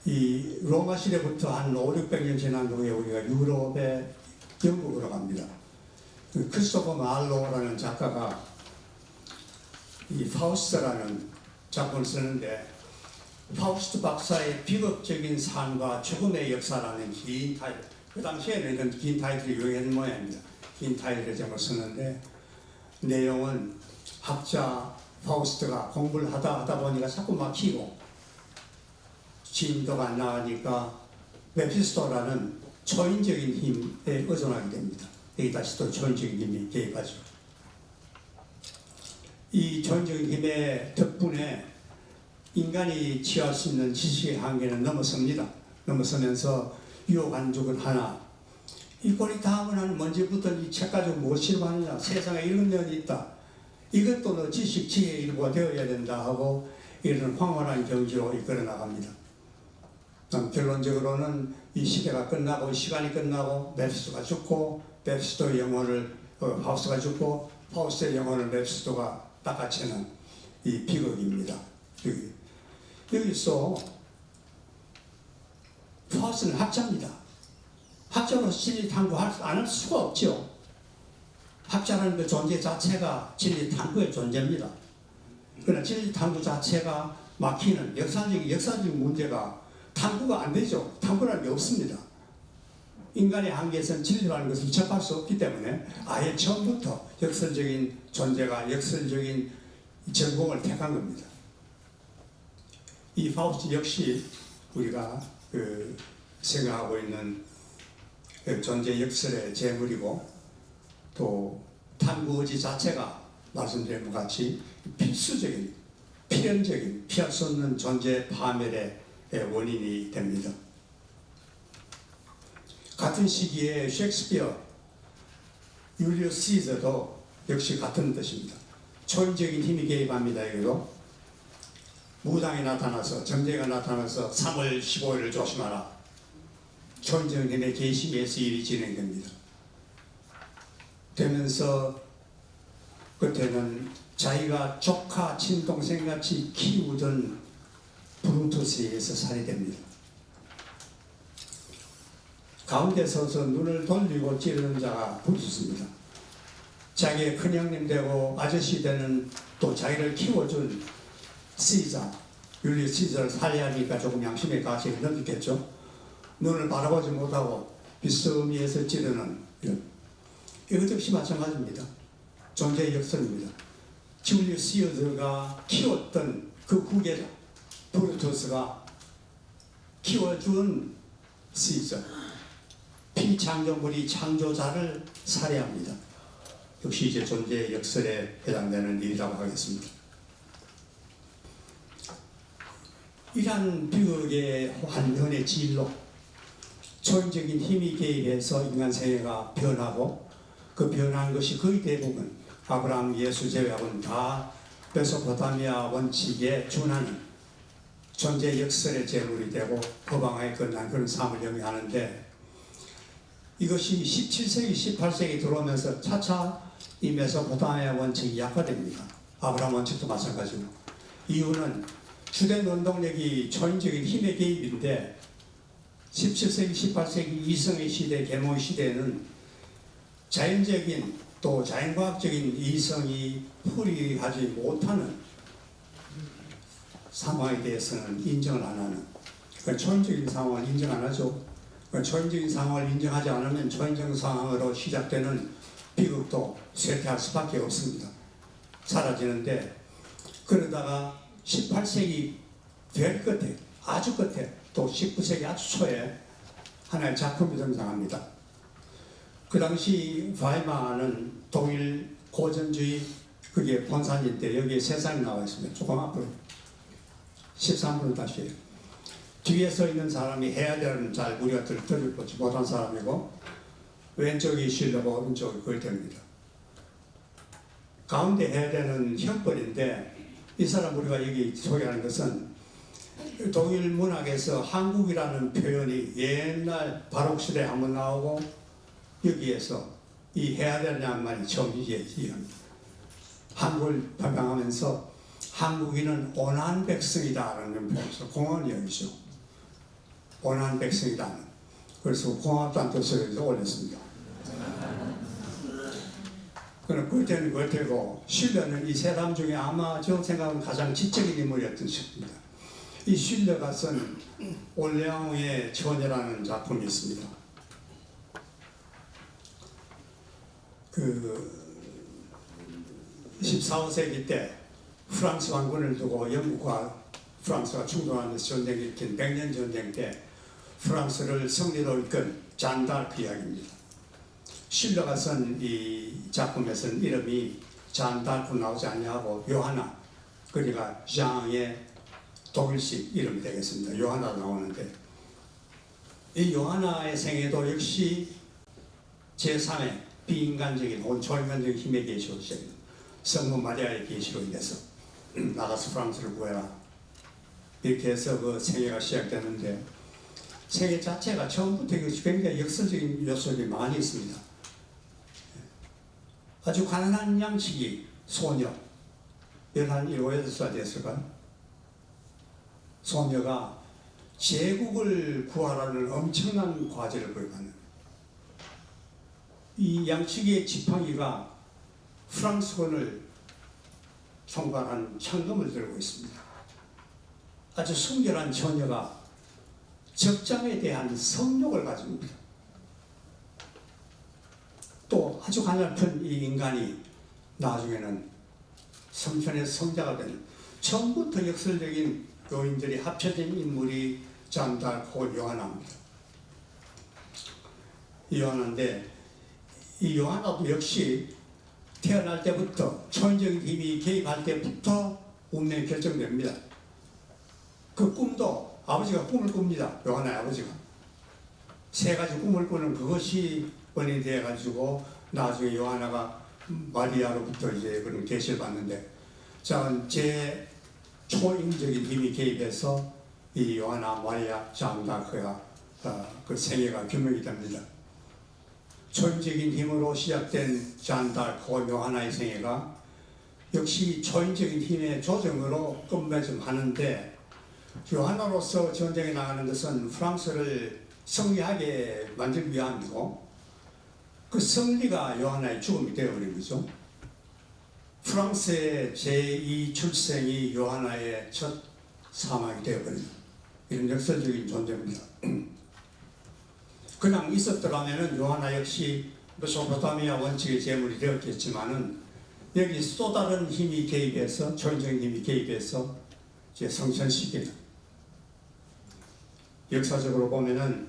이 로마 시대부터 한 500~600년 지난 후에 우리가 유럽의 영국으로 갑니다. 크리스토퍼 말로라는 작가가 이 파우스트라는 작품을 쓰는데 파우스트 박사의 비극적인 삶과 죽음의 역사라는 긴 타이틀, 그 당시에는 이런 긴 타이틀이 유행했는 모양입니다. 긴 타이틀의 제목을 쓰는데 내용은 학자 파우스트가 공부를 하다 보니까 자꾸 막히고 진도가 안 나가니까 메피스토라는 초인적인 힘에 의존하게 됩니다. 여기 다시 또 초인적인 힘이 개입하죠. 이 초인적인 힘의 덕분에 인간이 취할 수 있는 지식의 한계는 넘어섭니다. 넘어서면서 유혹안죽을 하나 이 꼴이 다음은 하는 먼지부터 이 책 가지고 무엇이라고 하느냐, 세상에 이런 면이 있다, 이것도 너 지식 지혜의 일부가 되어야 된다 하고 이런 황홀한 경지로 이끌어 나갑니다. 결론적으로는 이 시대가 끝나고 시간이 끝나고 메피스토가 죽고 메피스토의 영혼을 파우스트가 죽고 파우스트의 영혼을 메피스토가 닦아채는 이 비극입니다. 여기서 파우스트는 학자입니다. 학자로서 진리 탐구 안 할 수가 없죠. 학자라는 그 존재 자체가 진리 탐구의 존재입니다. 그러나 진리 탐구 자체가 막히는 역사적인 문제가 탐구가 안 되죠. 탐구라는 게 없습니다. 인간의 한계에서는 진리라는 것을 접할 수 없기 때문에 아예 처음부터 역설적인 존재가 역설적인 전공을 택한 겁니다. 이 파우스트 역시 우리가 생각하고 있는 존재 역설의 제물이고 또 탐구 의지 자체가 말씀드린 것 같이 필수적인 필연적인 피할 수 없는 존재 파멸의 원인이 됩니다. 같은 시기에 셰익스피어, 율리우스 시저도 역시 같은 뜻입니다. 초인적인 힘이 개입합니다. 여기도 무당이 나타나서 정제가 나타나서 3월 15일을 조심하라. 초인적인 힘의 계시에서 일이 진행됩니다. 되면서 그때는 자기가 조카 친동생같이 키우던 브루투스에 의해서 살해됩니다. 가운데 서서 눈을 돌리고 찌르는 자가 브루투스입니다. 자기의 큰형님 되고 아저씨 되는 또 자기를 키워준 시자, 율리우스 시저를 살해하니까 조금 양심의 가책이 넘겼겠죠. 눈을 바라보지 못하고 빗서미에서 찌르는 이것 역시 마찬가지입니다. 존재의 역설입니다. 줄리우스 시저가 키웠던 그 후계자 브루투스가 키워준 시저, 피창조물이 창조자를 살해합니다. 역시 이제 존재의 역설에 해당되는 일이라고 하겠습니다. 이러한 비극의 환경의 진로, 초인적인 힘이 개입해서 인간 생애가 변하고 그 변한 것이 거의 대부분 아브라함, 예수 제외하고는 다 메소포타미아 원칙에 준하는 존재 역설의 제물이 되고 허방하게 끝난 그런 삶을 영위하는데, 이것이 17세기, 18세기 들어오면서 차차 이 메소포타미아 원칙이 약화됩니다. 아브라함 원칙도 마찬가지고. 이유는 주된 원동력이 초인적인 힘의 개입인데 17세기, 18세기 이성의 시대, 계몽의 시대에는 자연적인 또 자연과학적인 이성이 풀이하지 못하는 상황에 대해서는 인정을 안 하는, 그러니까 초인적인 상황을 인정 안 하죠. 그러니까 초인적인 상황을 인정하지 않으면 초인적 상황으로 시작되는 비극도 쇠퇴할 수밖에 없습니다. 사라지는데, 그러다가 18세기 될 끝에, 아주 끝에, 또 19세기 아주 초에 하나의 작품이 등장합니다. 그 당시 바이마는 독일 고전주의 그게 본산인데 여기에 세상이 나와 있습니다. 조금 앞으로 13분을 다시 해요. 뒤에 서 있는 사람이 헤아려는 잘 우리가 들어보지 못한 사람이고, 왼쪽이 실려고 오른쪽이 글됩니다. 가운데 헤아려는 형벌인데, 이 사람 우리가 여기 소개하는 것은 독일 문학에서 한국이라는 표현이 옛날 바로 시대에 한번 나오고, 여기에서 이 헤아려는 양반이 처음 이해합니다. 한국을 발명하면서 한국인은 온한 백성이다라는 표현에서 공헌이 여기죠. 온한 백성이다. 그래서 공합단 뜻을 올렸습니다. 그는 그때는 그때고, 실려는 이 세 사람 중에 아마 저 생각은 가장 지적인 인물이었던 싶습니다. 이 실려가 쓴 올레앙의 처녀라는 작품이 있습니다. 그 14, 15세기 때 프랑스 왕군을 두고 영국과 프랑스가 충돌하면서 전쟁이 일으킨 100년 전쟁 때 프랑스를 승리로 이끈 잔다르크 이야기입니다. 실러가 쓴 이 작품에서는 이름이 잔다르크 나오지 않냐고 요하나, 그러니까 장의 독일식 이름이 되겠습니다. 요하나 나오는데, 이 요하나의 생애도 역시 제3의 비인간적인 혹은 초인간적인 힘의 계시로 시작합니다. 성모 마리아의 계시로 인해서 나가서 프랑스를 구해라, 이렇게 해서 그 생애가 시작되는데, 생애 자체가 처음부터 굉장히 역설적인 요소들이 많이 있습니다. 아주 가난한 양치기 소녀, 한 7, 8살 됐을까요? 소녀가 제국을 구하라는 엄청난 과제를 벌이는, 이 양치기의 지팡이가 프랑스군을 총괄한 창검을 들고 있습니다. 아주 순결한 처녀가 적장에 대한 성욕을 가집니다. 또 아주 가냘픈 이 인간이 나중에는 성편의 성자가 되는, 처음부터 역설적인 요인들이 합쳐진 인물이 잔다르크 요하나입니다. 이 요하나인데, 이 요하나도 역시 태어날 때부터 초인적인 힘이 개입할 때부터 운명이 결정됩니다. 그 꿈도 아버지가 꿈을 꿉니다. 요하나의 아버지가 세 가지 꿈을 꾸는 그것이 원인이 되어가지고 나중에 요하나가 마리아로부터 이제 그런 계시를 받는데, 자, 제 초인적인 힘이 개입해서 이 요하나, 마리아, 잔다르크가 그 생애가 규명이 됩니다. 초인적인 힘으로 시작된 잔다르크, 요하나의 생애가 역시 초인적인 힘의 조정으로 끝맺음하는데, 요하나로서 전쟁에 나가는 것은 프랑스를 승리하게 만들기 위함이고, 그 승리가 요하나의 죽음이 되어버린 거죠. 프랑스의 제2 출생이 요하나의 첫 사망이 되어버린 이런 역설적인 존재입니다. 그냥 있었더라면 요하나 역시 메소포타미아 원칙의 제물이 되었겠지만은, 여기 또 다른 힘이 개입해서, 초인적인 힘이 개입해서 이제 성천시키는, 역사적으로 보면은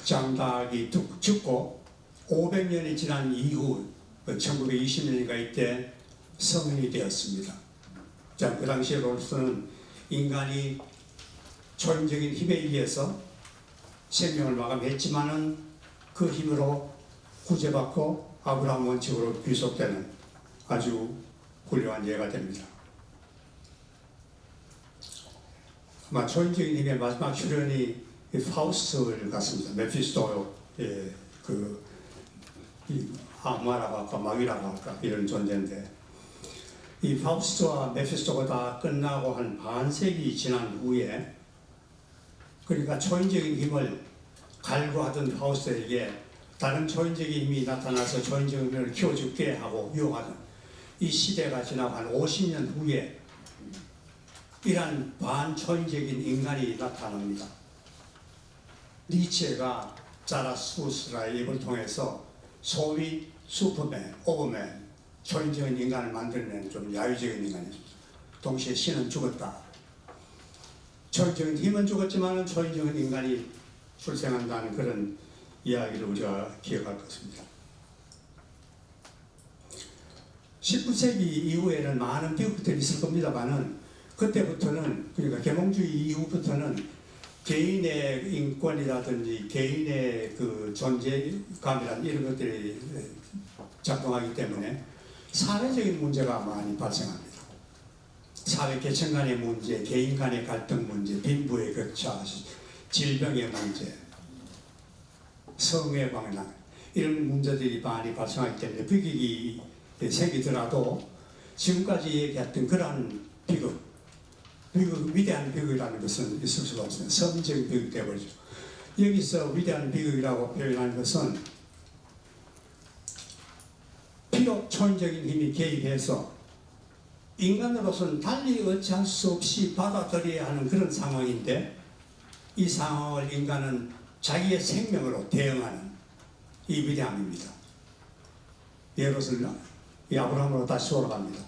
장닭이 죽고 500년이 지난 이후 1920년인가 이때 성인이 되었습니다. 자, 그 당시로서는 인간이 초인적인 힘에 의해서 생명을 마감했지만은 그 힘으로 구제받고 아브라함 원칙으로 귀속되는 아주 훌륭한 예가 됩니다. 아마 초인적인 힘의 마지막 출연이 파우스트 같습니다. 메피스토의 악마라고 할까 마귀라고 할까 이런 존재인데, 이 파우스트와 메피스토가 다 끝나고 한 반세기 지난 후에, 그러니까 초인적인 힘을 갈구하던 파우스트에게 다른 초인적인 힘이 나타나서 초인적인 힘을 키워줄게 하고 유혹하는 이 시대가 지나고 한 50년 후에 이러한 반초인적인 인간이 나타납니다. 니체가 자라수스라의 입을 통해서 소위 슈퍼맨, 오버맨, 초인적인 인간을 만들어낸 좀 야유적인 인간입니다. 동시에 신은 죽었다. 초인적인 힘은 죽었지만 초인적인 인간이 출생한다는 그런 이야기를 우리가 기억할 것입니다. 19세기 이후에는 많은 비극들이 있을 겁니다만은, 그때부터는, 그러니까 계몽주의 이후부터는 개인의 인권이라든지 개인의 그 존재감이라는 이런 것들이 작동하기 때문에 사회적인 문제가 많이 발생합니다. 사회 계층 간의 문제, 개인 간의 갈등 문제, 빈부의 격차, 질병의 문제, 성의 방향, 이런 문제들이 많이 발생하기 때문에 비극이 생기더라도 지금까지 얘기했던 그러한 비극, 위대한 비극이라는 것은 있을 수가 없습니다. 선적인 비극이 되어버리죠. 여기서 위대한 비극이라고 표현하는 것은 비록 초인적인 힘이 개입해서 인간으로서는 달리 어찌할 수 없이 받아들여야 하는 그런 상황인데, 이 상황을 인간은 자기의 생명으로 대응하는 이 위대함입니다. 예를 들어 이 아브라함으로 다시 돌아갑니다.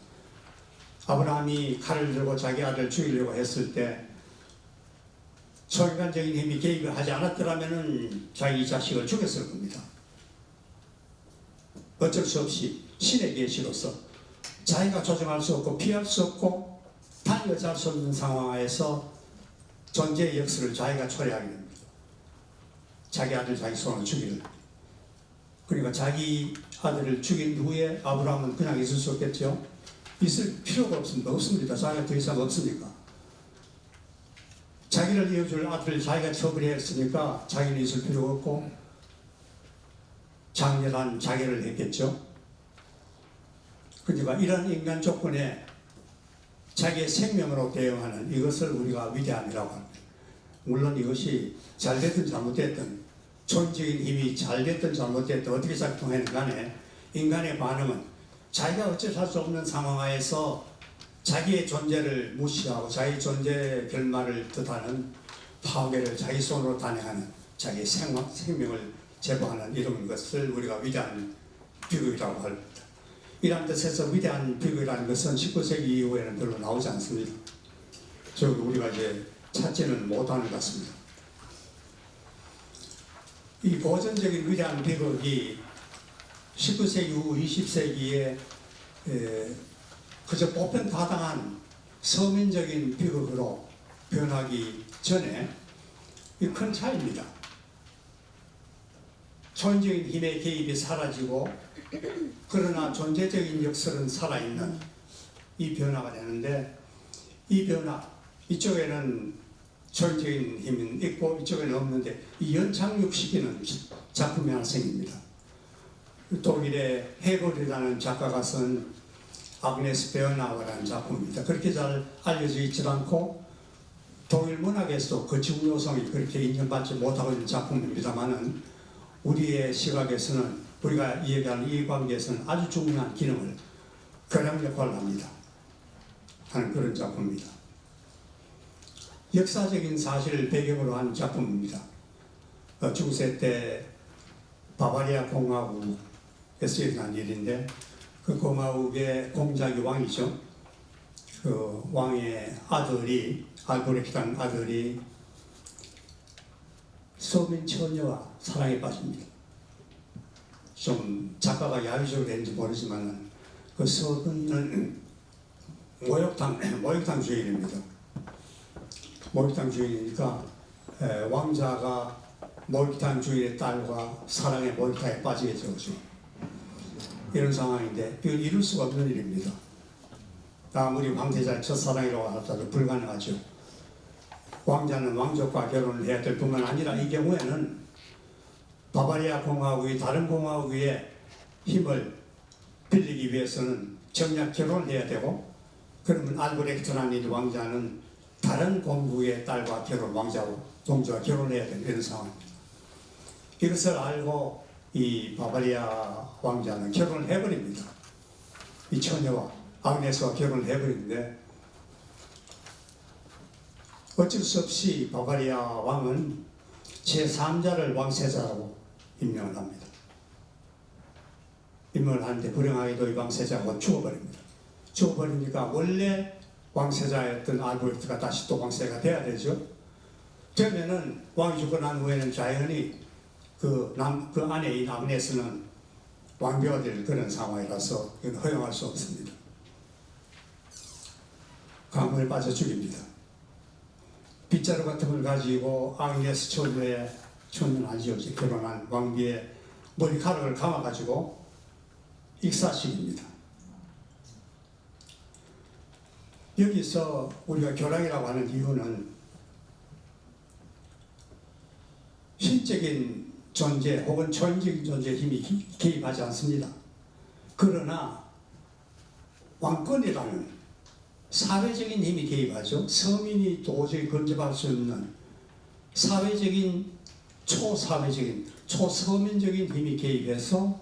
아브라함이 칼을 들고 자기 아들을 죽이려고 했을 때 초인간적인 힘이 개입을 하지 않았더라면 자기 자식을 죽였을 겁니다. 어쩔 수 없이 신의 계시로서 자기가 조정할 수 없고 피할 수 없고 달려갈 수 없는 상황에서 존재의 역사를 자기가 초래하게 됩니다. 자기 아들 자기 손으로 죽이는. 그러니까 자기 아들을 죽인 후에 아브라함은 그냥 있을 수 없겠죠. 있을 필요가 없습니다. 자기가 더 이상 없으니까. 자기를 이어줄 아들을 자기가 처벌했으니까 자기는 있을 필요가 없고 장렬한 자결을 했겠죠. 그러니까 이런 인간 조건에 자기의 생명으로 대응하는 이것을 우리가 위대함이라고 합니다. 물론 이것이 잘됐든 잘못됐든, 초인적인 힘이 잘됐든 잘못됐든 어떻게 작동하는 간에 인간의 반응은 자기가 어쩔 수 없는 상황하에서 자기의 존재를 무시하고 자기 존재의 결말을 뜻하는 파괴를 자기 손으로 단행하는, 자기의 생명을 제거하는 이런 것을 우리가 위대한 비극이라고 합니다. 이런 뜻에서 위대한 비극이라는 것은 19세기 이후에는 별로 나오지 않습니다. 즉 우리가 이제 찾지는 못하는 것 같습니다. 이 고전적인 위대한 비극이 19세기 후 20세기에 그저 보편타당한 서민적인 비극으로 변하기 전에 이 큰 차이입니다. 초인적인 힘의 개입이 사라지고 그러나 존재적인 역설은 살아있는 이 변화가 되는데, 이 변화, 이쪽에는 초인적인 힘은 있고 이쪽에는 없는데 이 연착륙시키는 작품이 하나 생깁니다. 독일의 헤걸이라는 작가가 쓴 아그네스 베어나우라는 작품입니다. 그렇게 잘 알려져 있지 않고 독일 문학에서도 그 중요성이 그렇게 인정받지 못하고 있는 작품입니다만은 우리의 시각에서는, 우리가 이야기하는 이 관계에서는 아주 중요한 기능을, 교량 역할을 합니다 하는 그런 작품입니다. 역사적인 사실을 배경으로 한 작품입니다. 중세 때 바바리아 공화국에서 일어난 일인데, 그 공화국의 공작이 왕이죠. 그 왕의 아들이, 알브레히트라는 아들이 서민 처녀와 사랑에 빠집니다. 좀 작가가 야유적으로 했는지 모르지만 그 서민은 목욕탕 주인입니다. 목욕탕 주인이니까 왕자가 목욕탕 주인의 딸과 사랑의 목욕탕에 빠지겠죠. 그렇죠? 이런 상황인데 이건 이룰 수가 없는 일입니다. 아무리 황태자의 첫사랑이라고 하더라도 불가능하죠. 왕자는 왕족과 결혼을 해야 될 뿐만 아니라 이 경우에는 바바리아 공화국이 다른 공화국의 힘을 빌리기 위해서는 정략 결혼을 해야 되고, 그러면 알브레히트라는 왕자는 다른 공국의 딸과 왕자와 결혼을 해야 되는 이런 상황입니다. 이것을 알고 이 바바리아 왕자는 결혼을 해버립니다. 이 처녀와 아그네스와 결혼을 해버리는데, 어쩔 수 없이 바바리아 왕은 제3자를 왕세자라고 임명을 합니다. 임명을 하는데 불행하게도 이 왕세자가 죽어버립니다. 죽어버리니까 원래 왕세자였던 알브레히트가 다시 또 왕세자가 돼야 되죠. 되면은 왕이 죽고 난 후에는 자연히 그 아내인 아그네스는 왕비가 될 그런 상황이라서 이건 허용할 수 없습니다. 강물에 빠져 죽입니다. 빗자루 같은 걸 가지고 아그네스 처녀는 아니죠. 결혼한 왕비의 머리카락을 감아가지고 익사시킵니다. 여기서 우리가 결항이라고 하는 이유는 신적인 존재 혹은 초인적인 존재의 힘이 개입하지 않습니다. 그러나 왕권이라는 사회적인 힘이 개입하죠. 서민이 도저히 건접할 수 없는 사회적인 초사회적인 초서민적인 힘이 개입해서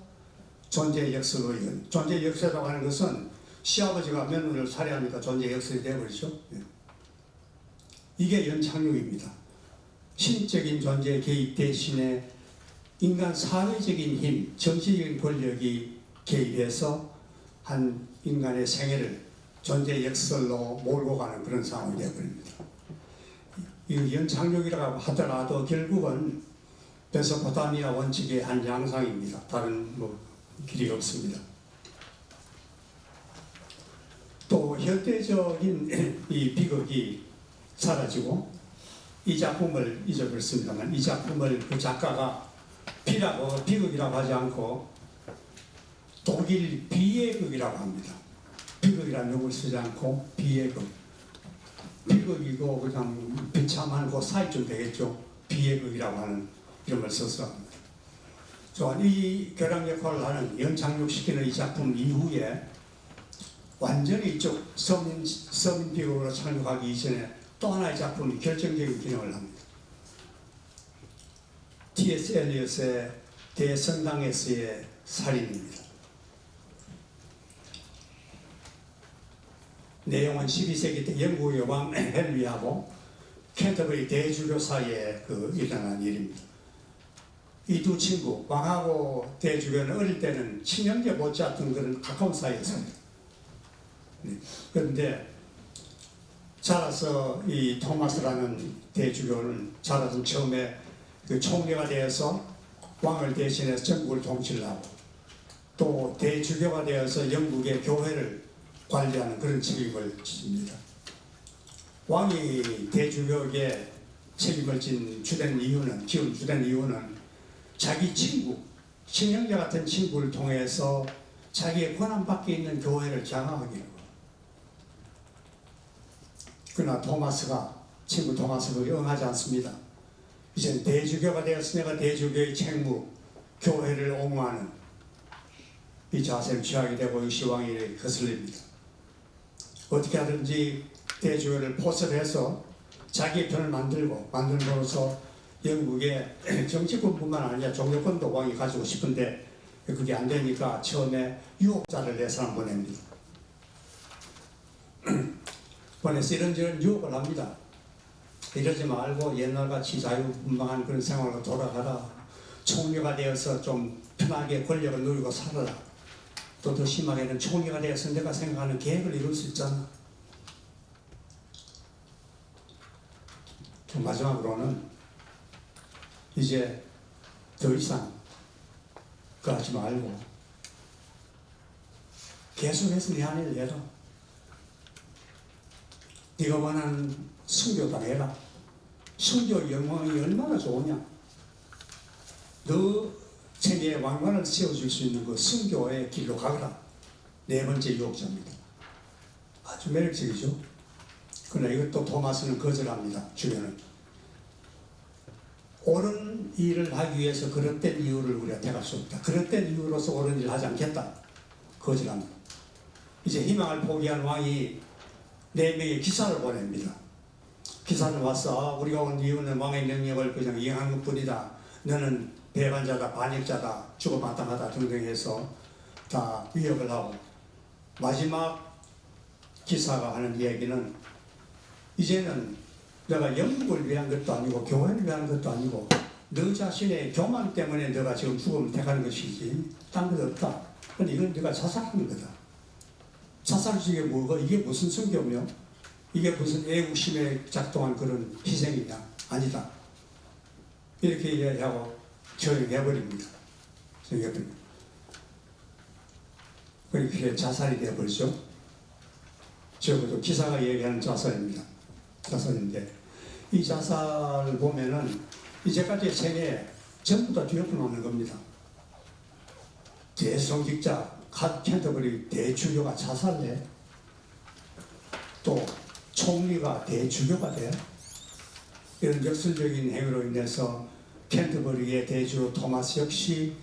존재의 역설로 이건 존재의 역설이라고 하는 것은 시아버지가 며느리를 살해하니까 존재의 역설이 되어버리죠. 이게 연착륙입니다. 신적인 존재의 개입 대신에 인간 사회적인 힘, 정치적인 권력이 개입해서 한 인간의 생애를 존재의 역설로 몰고 가는 그런 상황이 되어버립니다. 이 연착륙이라고 하더라도 결국은 메소포타미아 원칙의 한 양상입니다. 다른 길이가 없습니다. 또 현대적인 이 비극이 사라지고 이 작품을 잊어버렸습니다만, 이 작품을 그 작가가 비극이라고 하지 않고 독일 비예극이라고 합니다. 비극이라는 용어를 쓰지 않고 비예극. 비극이고 그냥 비참한 그 사이쯤 되겠죠. 비예극이라고 하는 이름을 써서 합니다. 이 결항 역할을 하는 연착륙시키는 이 작품 이후에 완전히 이쪽 서민 비극으로 착륙하기 이전에 또 하나의 작품이 결정적인 기능을 합니다. T.S. 엘리엇의 대성당에서의 살인입니다. 내용은 12세기 때 영국의 왕 헨리하고 캔터버리 대주교 사이에 일어난 일입니다. 이 두 친구, 왕하고 대주교는 어릴 때는 친형제 못지않던 그런 가까운 사이였습니다. 그런데 자라서 이 토마스라는 대주교는 자라서 처음에 총리가 되어서 왕을 대신해서 전국을 통치를 하고, 또 대주교가 되어서 영국의 교회를 관리하는 그런 책임을 집니다. 왕이 대주교에게 책임을 기운 주된 이유는 자기 친구, 친형제 같은 친구를 통해서 자기의 권한 밖에 있는 교회를 장악하기 위해서. 그러나 친구 토마스가 응하지 않습니다. 이젠 대주교가 되었으니까 대주교의 책무, 교회를 옹호하는 이 자세를 취하게 되고 시왕이 거슬립니다. 어떻게 하든지 대주교를 포섭해서 자기의 편을 만들고서 영국의 정치권뿐만 아니라 종교권도 왕이 가지고 싶은데 그게 안 되니까 처음에 유혹자를 내사람 보냅니다. 보내서 이런저런 유혹을 합니다. 이러지 말고 옛날같이 자유분방한 그런 생활로 돌아가라. 총리가 되어서 좀 편하게 권력을 누리고 살아라. 또 더 심하게는 총리가 되어서 내가 생각하는 계획을 이룰 수 있잖아. 마지막으로는 이제 더 이상 그 하지 말고 계속해서 내 안에 내라. 네가 원하는 순교다 해라. 순교 영광이 얼마나 좋으냐. 너 생애에 왕관을 세워줄 수 있는 그 순교의 길로 가거라. 네 번째 유혹자입니다. 아주 매력적이죠. 그러나 이것도 토마스는 거절합니다. 주변은 옳은 일을 하기 위해서 그릇된 이유를 우리가 대할 수 없다. 그릇된 이유로서 옳은 일을 하지 않겠다. 거절합니다. 이제 희망을 포기한 왕이 4명의 기사를 보냅니다. 기사는 와서 우리가 온 이유는 왕의 명령을 그냥 이행한 것뿐이다. 너는 배반자다, 반역자다, 죽어마땅하다 등등 해서 다 위협을 하고, 마지막 기사가 하는 이야기는 이제는 내가 영국을 위한 것도 아니고 교회를 위한 것도 아니고 너 자신의 교만 때문에 너가 지금 죽음을 택하는 것이지 딴 것 없다. 근데 이건 네가 자살하는 거다. 자살식이 뭐고 이게 무슨 성교며 이게 무슨 애국심에 작동한 그런 희생이냐. 아니다. 이렇게 이야기하고 처형해버립니다. 처형해버립니다. 그렇게 자살이 되어버리죠. 적어도 기사가 얘기하는 자살입니다. 자살인데 이 자살을 보면은 이제까지 생에 전부 다 뒤엎어놓는 겁니다. 대성직자 캔터버리 대주교가 자살해. 또 총리가 대주교가 돼. 이런 역설적인 행위로 인해서 캔터버리의 대주교 토마스 역시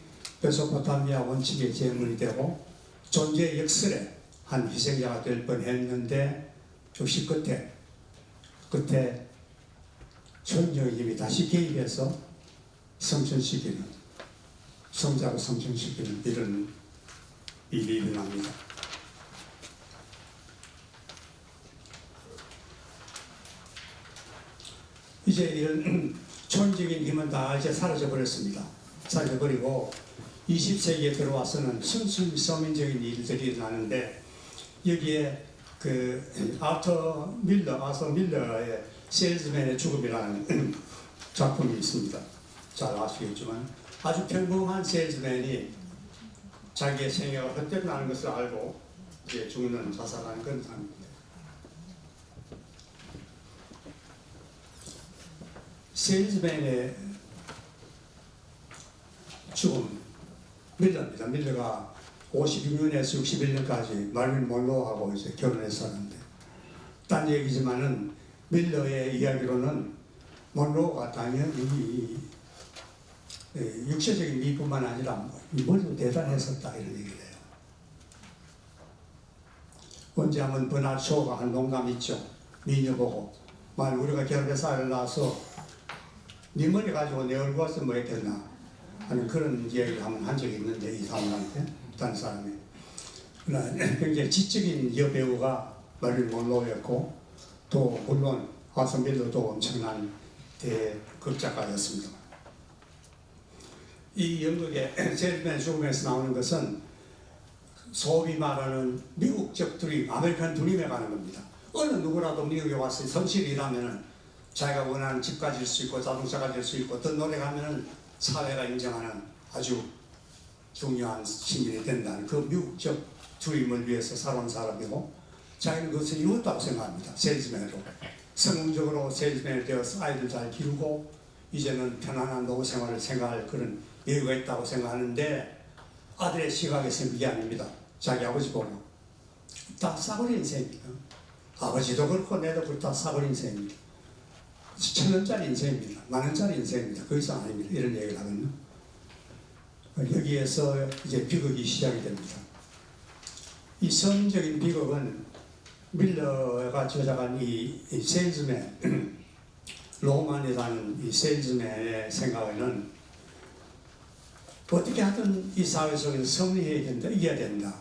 메소포타미아 원칙의 제물이 되고 존재 역설의 한 희생자가 될 뻔했는데 역시 끝에 천주의 힘이 다시 개입해서 성천시키는, 성자로 성천시키는 이런 일이 일어납니다. 이제 이런 초인적인 힘은 다 이제 사라져버렸습니다. 사라져버리고 20세기에 들어와서는 순수히 서민적인 일들이 일어나는데 여기에 그 아서 밀러의 세일즈맨의 죽음이라는 작품이 있습니다. 잘 아시겠지만 아주 평범한 세일즈맨이 자기의 생애가 헛되어나는 것을 알고 이제 죽는 자살하는 그런 사람입니다. 세일즈맨의 죽음, 밀러입니다. 밀러가 56년에서 61년까지 마릴린 monroe하고 이제 결혼했었는데, 딴 얘기지만은 밀러의 이야기로는 monroe가 당연히 육체적인 미뿐만 아니라 머리도 대단했었다 이런 얘기를 해요. 언제 한번 버나드 쇼가 한 농담 있죠. 미녀 보고 만약 우리가 결혼해서 아이를 낳아서 네 머리 가지고 내 얼굴 봤으면 뭐 했겠나 하는 그런 이야기를 한번 한 적이 있는데, 이 사람한테 다른 사람이. 그러나 굉장히 지적인 여배우가 마릴린 monroe였고 또 물론 아서 밀러도 엄청난 대극작가였습니다. 이 연극의 세일즈맨 죽음에서 나오는 것은 소위 말하는 미국적 드림, 아메리칸 드림에 관한 겁니다. 어느 누구라도 미국에 와서 성실히 일하면은 자기가 원하는 집 가질 수 있고 자동차 가질 수 있고 더 노력하면은 사회가 인정하는 아주 중요한 시민이 된다는 그 미국적 드림을 위해서 살아온 사람이고, 자기는 그것을 이루었다고 생각합니다. 세일즈맨으로 성공적으로 세일즈맨이 되어서 아이들 잘 키우고 이제는 편안한 노후 생활을 생각할 그런 여유가 있다고 생각하는데, 아들의 시각에서는 그게 아닙니다. 자기 아버지 보고 다 싸구려 인생입니다. 아버지도 그렇고 내도 그렇고 다 싸구려 인생입니다. 1,000원짜리 인생입니다. 만원짜리 인생입니다. 그 이상 아닙니다. 이런 얘기를 하거든요. 여기에서 이제 비극이 시작이 됩니다. 이 서민적인 비극은 밀러가 저작한 이 세일즈맨, 로만이라는 이 세일즈맨의 생각에는 어떻게 하든 이 사회 속에서 승리해야 된다, 이겨야 된다.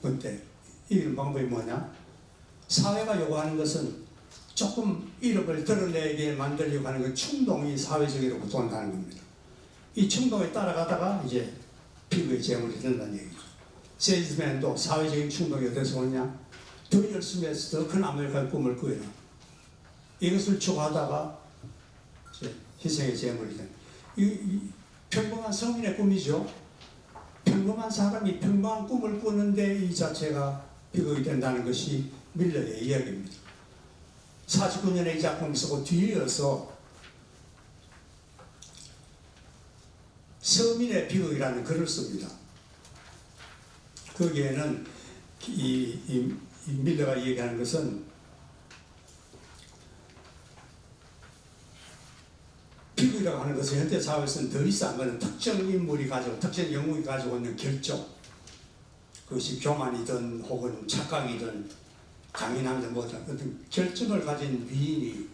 근데 이기는 방법이 뭐냐? 사회가 요구하는 것은 조금 이력을 드러내게 만들려고 하는 그 충동이 사회적으로 구동한다는 겁니다. 이 충동에 따라가다가 이제 피부의 재물이 된다는 얘기죠. 세일즈맨도 사회적인 충동이 어디서 오냐? 더 열심히 해서 더 큰 아메리카의 꿈을 꾸어라. 이것을 추구하다가 이제 희생의 제물이 된. 이 평범한 서민의 꿈이죠. 평범한 사람이 평범한 꿈을 꾸는데 이 자체가 비극이 된다는 것이 밀러의 이야기입니다. 49년에 이 작품을 쓰고 뒤이어서 서민의 비극이라는 글을 씁니다. 거기에는 이 밀러가 얘기하는 것은 비극이라고 하는 것은 현대 사회에서는 더 이상 거는 특정 인물이 가지고 특정 영웅이 가지고 있는 결정, 그것이 교만이든 혹은 착각이든 강인함이든 뭐든 어떤 결정을 가진 위인이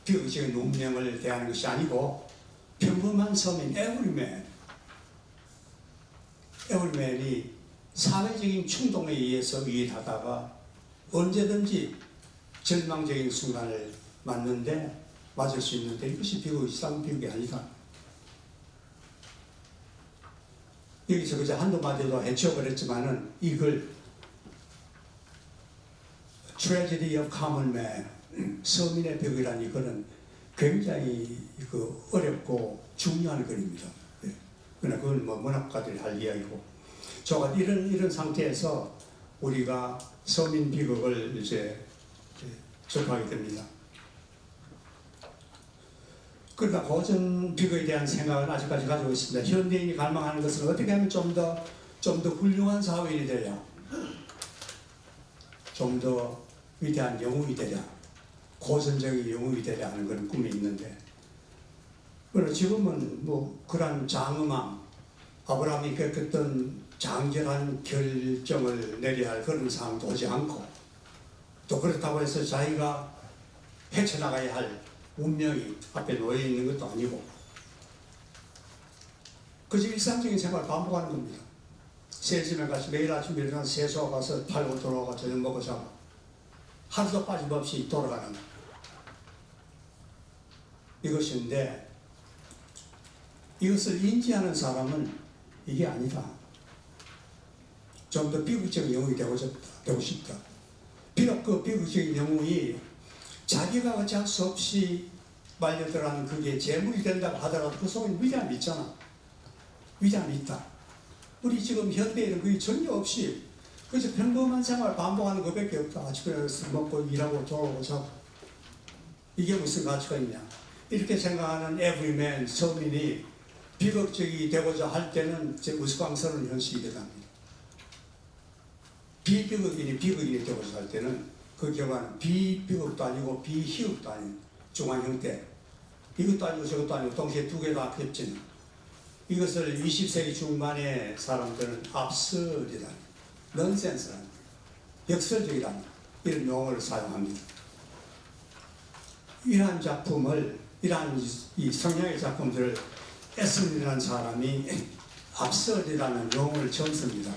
비극적인 운명을 대하는 것이 아니고 평범한 서민 에브리맨이 사회적인 충동에 의해서 유일하다가 언제든지 절망적인 순간을 맞을 수 있는데 이것이 이상 비극이 아니다. 여기서 그저 한두 마디로 해치워버렸지만은 이걸 Tragedy of Common Man, 서민의 비극이라는 이거는 굉장히 어렵고 중요한 글입니다. 그러나 그건 뭐 문학가들이 할 이야기고, 저가 이런 상태에서 우리가 서민 비극을 이제 접하게 됩니다. 그러나 고전 비극에 대한 생각은 아직까지 가지고 있습니다. 현대인이 갈망하는 것은 어떻게 하면 좀 더 훌륭한 사회인이 되랴, 좀 더 위대한 영웅이 되랴, 고전적인 영웅이 되랴 하는 그런 꿈이 있는데, 그러나 지금은 뭐 그런 장엄함, 아브라함이 겪었던 장절한 결정을 내려야 할 그런 상황도 오지 않고, 또 그렇다고 해서 자기가 헤쳐나가야 할 운명이 앞에 놓여 있는 것도 아니고, 그저 일상적인 생활을 반복하는 겁니다. 세집에 가서 매일 아침 일어나서 세수하고 가서 팔고 돌아오고 저녁 먹고 자고 하루도 빠짐없이 돌아가는 이것인데, 이것을 인지하는 사람은 이게 아니다. 좀 더 비극적인 영웅이 되고 싶다. 비록 그 비극적인 영웅이 자기가 어찌할 수 없이 말려들어가는 그게 재물이 된다고 하더라도 그 속에 위대함이 있잖아. 위대함이 있다. 우리 지금 현대에는 그게 전혀 없이 그래서 평범한 생활 반복하는 것밖에 없다. 아침에 먹고 일하고 돌아오고 자고. 이게 무슨 가치가 있냐. 이렇게 생각하는 에브리맨 서민이 비극적이 되고자 할 때는 제 우스꽝스러운 현실이 되답니다. 비비극인이 비극인이 되고자 할 때는 그 결과는 비비극도 아니고 비희극도 아닌 중한 형태, 이것도 아니고 저것도 아니고 동시에 두 개 다 겹치는, 이것을 20세기 중반의 사람들은 absurd이다, 넌센스다, 역설적이다, 이런 용어를 사용합니다. 이러한 작품을, 이러한 이 성향의 작품들을 에슨이라는 사람이 absurd이라는 용어를 처음 씁니다.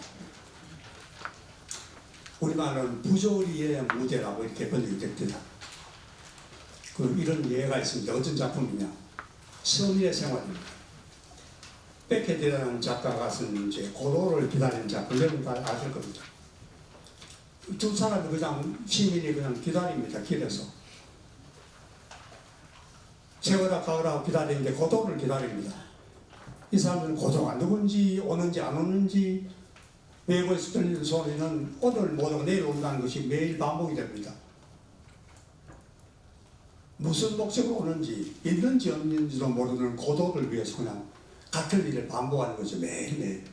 우리말로는 부조리의 무대라고 이렇게 번역이 됩니다. 이런 예가 있습니다. 어떤 작품이냐? 서민의 생활입니다. 베케트라는 작가가 쓴 이제 고도를 기다리는 작품, 여러분 다 아실 겁니다. 두 사람이 그냥 시민이 그냥 기다립니다. 길에서 세월아 가을아 기다리는데 고도를 기다립니다. 이 사람들은 고도가 누군지 오는지 안 오는지, 외부에서 들리는 소리는 오늘 못 오고 내일 온다는 것이 매일 반복이 됩니다. 무슨 목적으로 오는지, 있는지 없는지도 모르는 고도를 위해서 그냥 같은 일을 반복하는 거죠. 매일매일.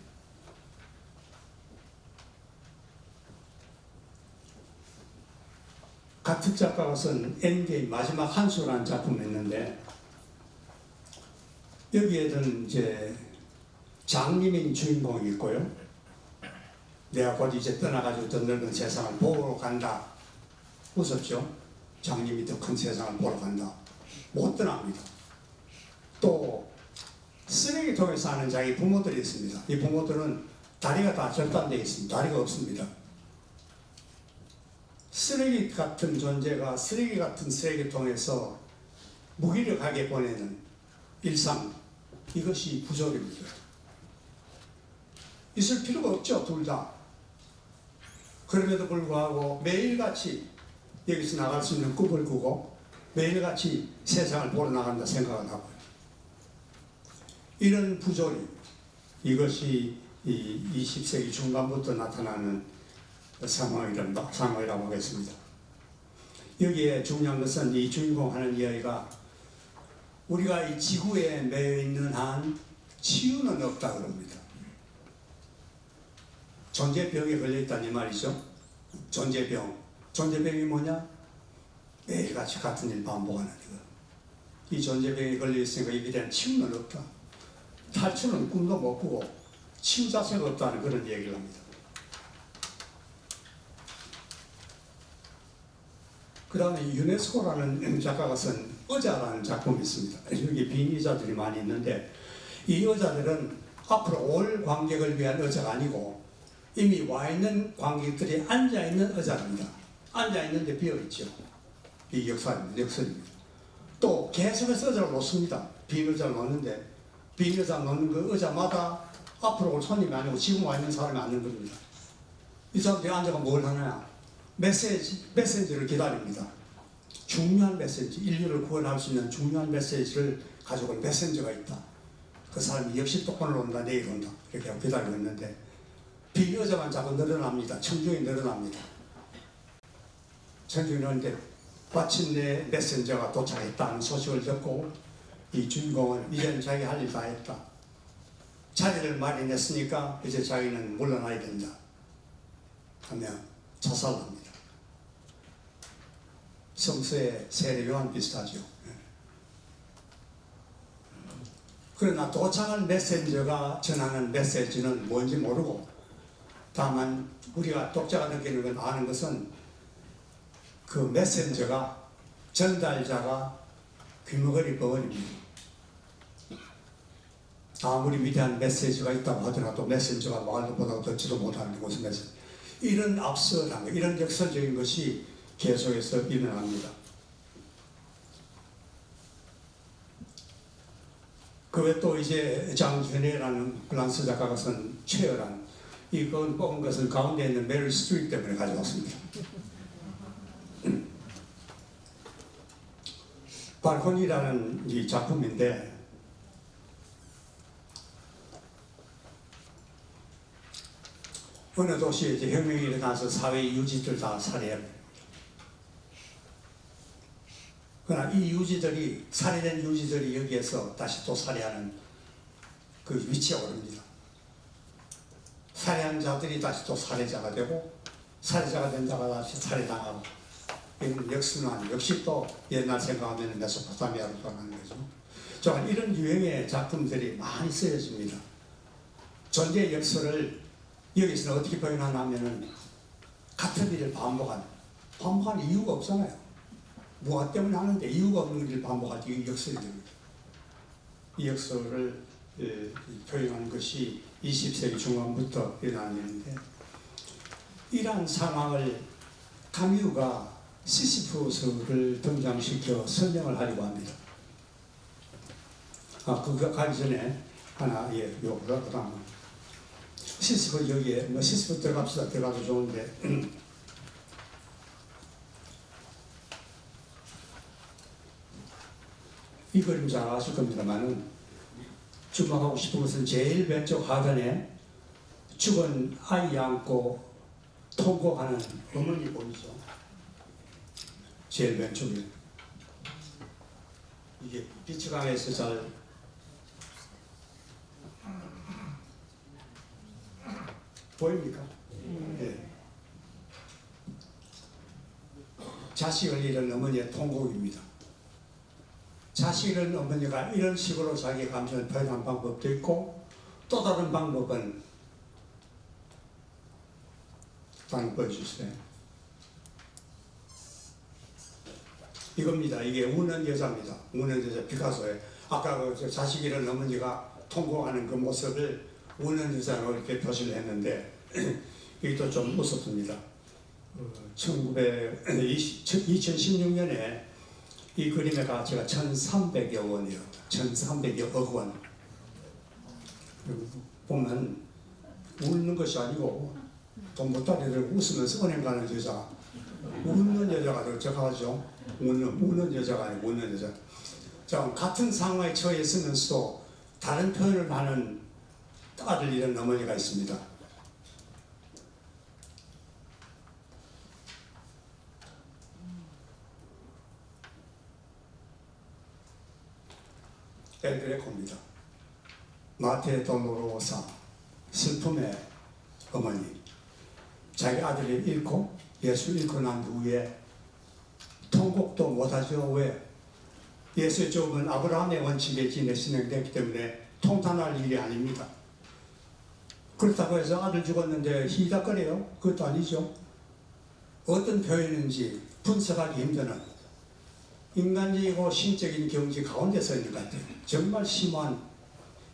같은 작가가 쓴 엔게임 마지막 한수라는 작품이 있는데, 여기에는 이제 장님인 주인공이 있고요. 내가 곧 이제 떠나가지고 더 넓은 세상을 보러 간다. 무섭죠? 장님이 더 큰 세상을 보러 간다. 못 떠납니다. 또 쓰레기통에 사는 자기 부모들이 있습니다. 이 부모들은 다리가 다 절단되어 있습니다. 다리가 없습니다. 쓰레기 같은 존재가 쓰레기 같은 쓰레기통에서 무기력하게 보내는 일상, 이것이 부조리입니다. 있을 필요가 없죠, 둘 다. 그럼에도 불구하고 매일같이 여기서 나갈 수 있는 꿈을 꾸고 매일같이 세상을 보러 나간다 생각을 하고요. 이런 부조리, 이것이 이 20세기 중반부터 나타나는 상황이라고 하겠습니다. 여기에 중요한 것은 이 주인공 하는 이야기가 우리가 이 지구에 매여 있는 한 치유는 없다 그럽니다. 존재병에 걸려있다는 말이죠. 존재병이 뭐냐? 매일같이 같은 일 반복하는 거. 이 존재병에 걸려있으니까 이에 대한 치유는 없다. 탈출은 꿈도 못 꾸고 치유 자체가 없다는 그런 얘기를 합니다. 그 다음에 유네스코라는 작가가 쓴 의자라는 작품이 있습니다. 여기 빈 의자들이 많이 있는데 이 의자들은 앞으로 올 관객을 위한 의자가 아니고 이미 와 있는 관객들이 앉아 있는 의자입니다. 앉아 있는데 비어 있죠. 이 역설입니다. 또 계속해서 의자를 놓습니다. 빈 의자를 놓는데 빈 의자 놓는 그 의자마다 앞으로 올 손님이 아니고 지금 와 있는 사람이 앉는 겁니다. 이 사람들이 앉아가 뭘 하냐? 메시지를 기다립니다. 중요한 메시지, 인류를 구원할 수 있는 중요한 메시지를 가지고 온 메신저가 있다. 그 사람이 역시 똑바로 온다, 내일 온다. 이렇게 하고 기다리고 있는데 빈 의자만 자꾸 늘어납니다. 청중이 늘어납니다. 청중이 늘어나는데 마침내 메신저가 도착했다는 소식을 듣고 이 주인공은 이제는 자기 할 일 다 했다. 자리를 마련했으니까 이제 자기는 물러나야 된다. 하면 자살합니다. 성서의 세례요한 비슷하죠. 그러나 도착한 메신저가 전하는 메시지는 뭔지 모르고 다만 우리가 독자가 느끼는 건 아는 것은 그 메신저가 전달자가 귀머거리 벙어리입니다. 아무리 위대한 메시지가 있다고 하더라도 메신저가 말도 보다가 듣지도 못하는 것은 메시지. 이런 앞서한 것, 이런 역설적인 것이 계속해서 일어납니다. 그 외 또 이제 장준혜라는 프랑스 작가가 쓴 최열한 이건 뽑은 것은 가운데 있는 메릴 스트립 때문에 가져왔습니다. 발코니라는 이 작품인데 어느 도시에 이제 혁명이 일어나서 사회 유지들 다 살해합니다. 그러나 이 유지들이 살해된 유지들이 여기에서 다시 또 살해하는 그 위치에 오릅니다. 살해한 자들이 다시 또 살해자가 되고 살해자가 된 자가 다시 살해당하고 이런 역순환 역시 또 옛날 생각하면 메소포타미아로 돌아가는 거죠. 저는 이런 유형의 작품들이 많이 쓰여집니다. 존재의 역사를 여기서는 어떻게 표현하냐면은 같은 일을 반복하는 이유가 없잖아요. 무엇 때문에 하는데 이유가 없는 일을 반복할 때 이게 역설이 됩니다. 이 역설을 표현하는 것이 20세기 중반부터 일어난 일인데 이러한 상황을 카뮤가 시시프스를 등장시켜 설명을 하려고 합니다. 그거 가기 전에 하나 요구가 그 다음 시시프 여기에 시시프 들어갑시다. 들어가도 좋은데 이 그림 잘 아실 겁니다만은 주목하고 싶은 것은 제일 왼쪽 하단에 죽은 아이 안고 통곡하는 어머니 보이죠? 제일 왼쪽에 이게 비치강에서 잘 보입니까? 네. 자식을 잃은 어머니의 통곡입니다. 자식을 잃은 어머니가 이런 식으로 자기 감정을 표현한 방법도 있고 또 다른 방법은 한번 보여주세요. 이겁니다. 이게 우는 여자입니다. 우는 여자 피카소의 아까 그 자식 잃은 어머니가 통곡하는 그 모습을 우는 여자로 이렇게 표시를 했는데 이것도 좀 무섭습니다. 2016년에 이 그림의 가치가 1,300여 원이에요. 1,300여억 원. 보면 웃는 것이 아니고 돈 보따리를 웃으면서 은행 가는 여자, 웃는 여자가 더 적하죠. 웃는 여자가 아니고 웃는 여자. 자, 같은 상황에 처해 있으면서도 다른 표현을 하는 아들 잃은 어머니가 있습니다. 엘그레코입니다. 마테 도노로사, 슬픔의 어머니. 자기 아들을 잃고 예수 잃고 난 후에 통곡도 못하죠. 왜? 예수의 조업은 아브라함의 원칙에 지내 진행됐기 때문에 통탄할 일이 아닙니다. 그렇다고 해서 아들 죽었는데 희닥거려요? 그것도 아니죠. 어떤 표현인지 분석하기 힘드는 인간적이고 신적인 경지 가운데 서 있는 것 같아요. 정말 심한,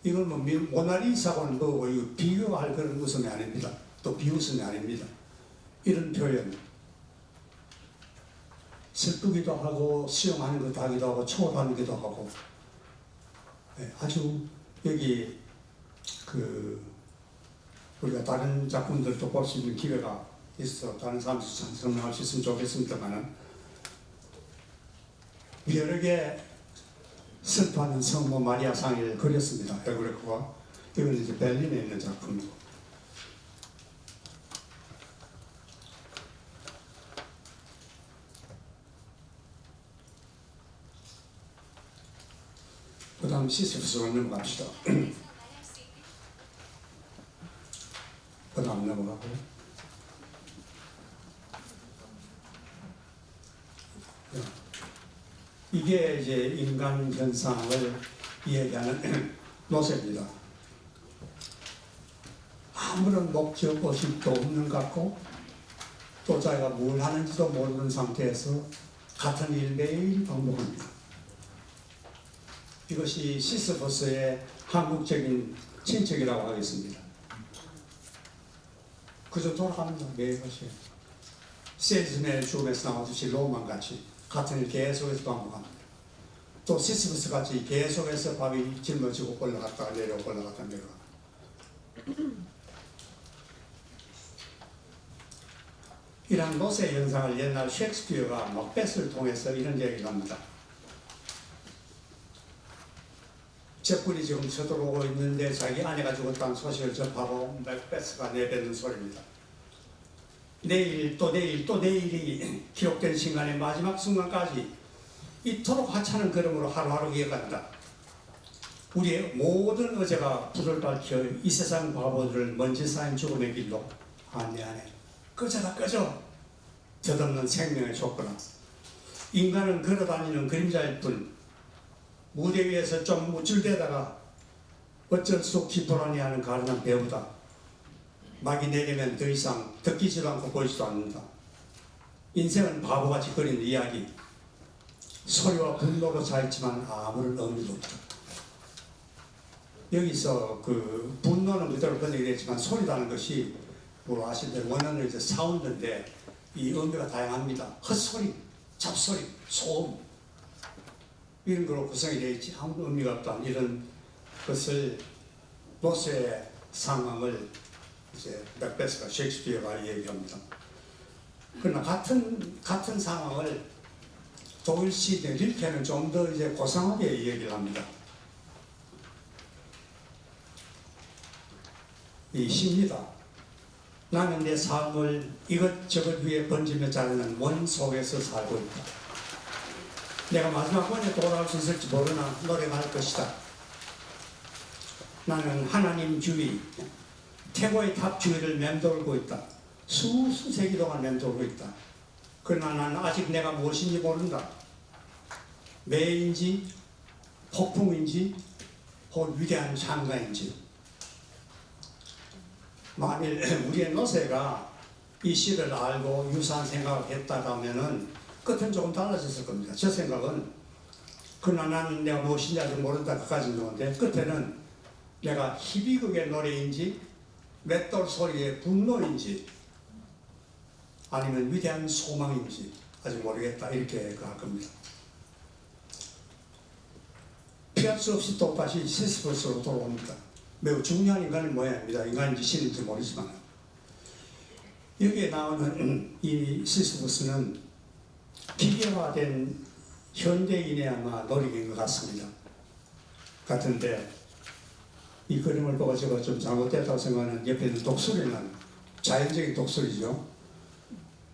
이건 뭐 모나리사고는 뭐고 이거 비교할 그런 웃음이 아닙니다. 또 비웃음이 아닙니다. 이런 표현, 슬프기도 하고 수용하는 것도 하기도 하고 초월하기도 하고, 아주 여기 우리가 다른 작품들도 볼 수 있는 기회가 있어 다른 사람들 설명할 수 있으면 좋겠습니다만은, 여러 개 슬퍼하는 성모 마리아 상을 그렸습니다. 엘그레코가. 이건 이제 베를린에 있는 작품이고, 그 다음 시스프스로 넘어갑시다. 그 다음 넘어가고, 이게 이제 인간 현상을 이야기하는 노세입니다. 아무런 목적 의식도 없는 것 같고, 또 자기가 뭘 하는지도 모르는 상태에서 같은 일 매일 반복합니다. 이것이 시스퍼스의 한국적인 친척이라고 하겠습니다. 그저 돌아갑니다. 매일같이. 세즈의 죽음에서 나오듯이 로만같이 같은 일 계속해서 반복합니다. 또 시스퍼스 같이 계속해서 밥이 짊어지고 올라갔다가 내려오고 올라갔다가 내려오고, 이런 노세 현상을 옛날 셰익스피어가 막벳을 통해서 이런 얘기를 합니다. 적군이 지금 쳐들어오고 있는데 자기 아내가 죽었다는 소식을 접하고 막베스가 내뱉는 소리입니다. 내일 또 내일 또 내일이 기록된 순간의 마지막 순간까지 이토록 하찮은 걸음으로 하루하루 이어간다. 우리의 모든 어제가 불을 밝혀 이 세상 바보들을 먼지 쌓인 죽음의 길로 안내하네. 꺼져라 꺼져. 덧없는 생명의 조건아. 인간은 걸어다니는 그림자일 뿐, 무대 위에서 좀 우쭐대다가 어쩔 수 없이 불안해하는 가련한 배우다. 막이 내리면 더 이상 듣기지도 않고 보이지도 않는다. 인생은 바보같이 그린 이야기. 소리와 분노로 차있지만 아무런 의미도 없다. 여기서 그 분노는 그대로 번역이 됐지만 소리라는 것이 뭐 아시는 원어는 이제 사운드인데 이 의미가 다양합니다. 헛소리, 잡소리, 소음, 이런 걸로 구성이 되어 있지 아무 의미가 없다. 이런 것을 노스의 상황을 이제 맥베스가 셰익스피어가 얘기합니다. 그러나 같은 상황을 독일 시대 릴케는 좀 더 이제 고상하게 얘기를 합니다. 이 시입니다. 나는 내 삶을 이것저것 위에 번지며 자르는 원 속에서 살고 있다. 내가 마지막 번에 돌아올 수 있을지 모르나 노력할 것이다. 나는 하나님 주의, 태고의 탑 주위를 맴돌고 있다. 수세기 동안 맴돌고 있다. 그러나 나는 아직 내가 무엇인지 모른다. 매인지 폭풍인지 혹은 위대한 창가인지. 만일 우리의 노세가 이 시를 알고 유사한 생각을 했다라면은 끝은 조금 달라졌을 겁니다. 저 생각은 그러나 나는 내가 무엇인지 아직 모른다 그까지는 좋은데, 끝에는 내가 희비극의 노래인지 맷돌 소리의 분노인지 아니면 위대한 소망인지 아직 모르겠다 이렇게 할 겁니다. 피할 수 없이 또다시 시스퍼스로 돌아옵니다. 매우 중요한 인간의 모양입니다. 인간인지 신인지 모르지만 여기에 나오는 이 시스퍼스는 기계화된 현대인의 아마 노력인 것 같습니다. 같은데 이 그림을 보고 제가 좀 잘못됐다고 생각하는 옆에 있는 독수리는 자연적인 독수리죠.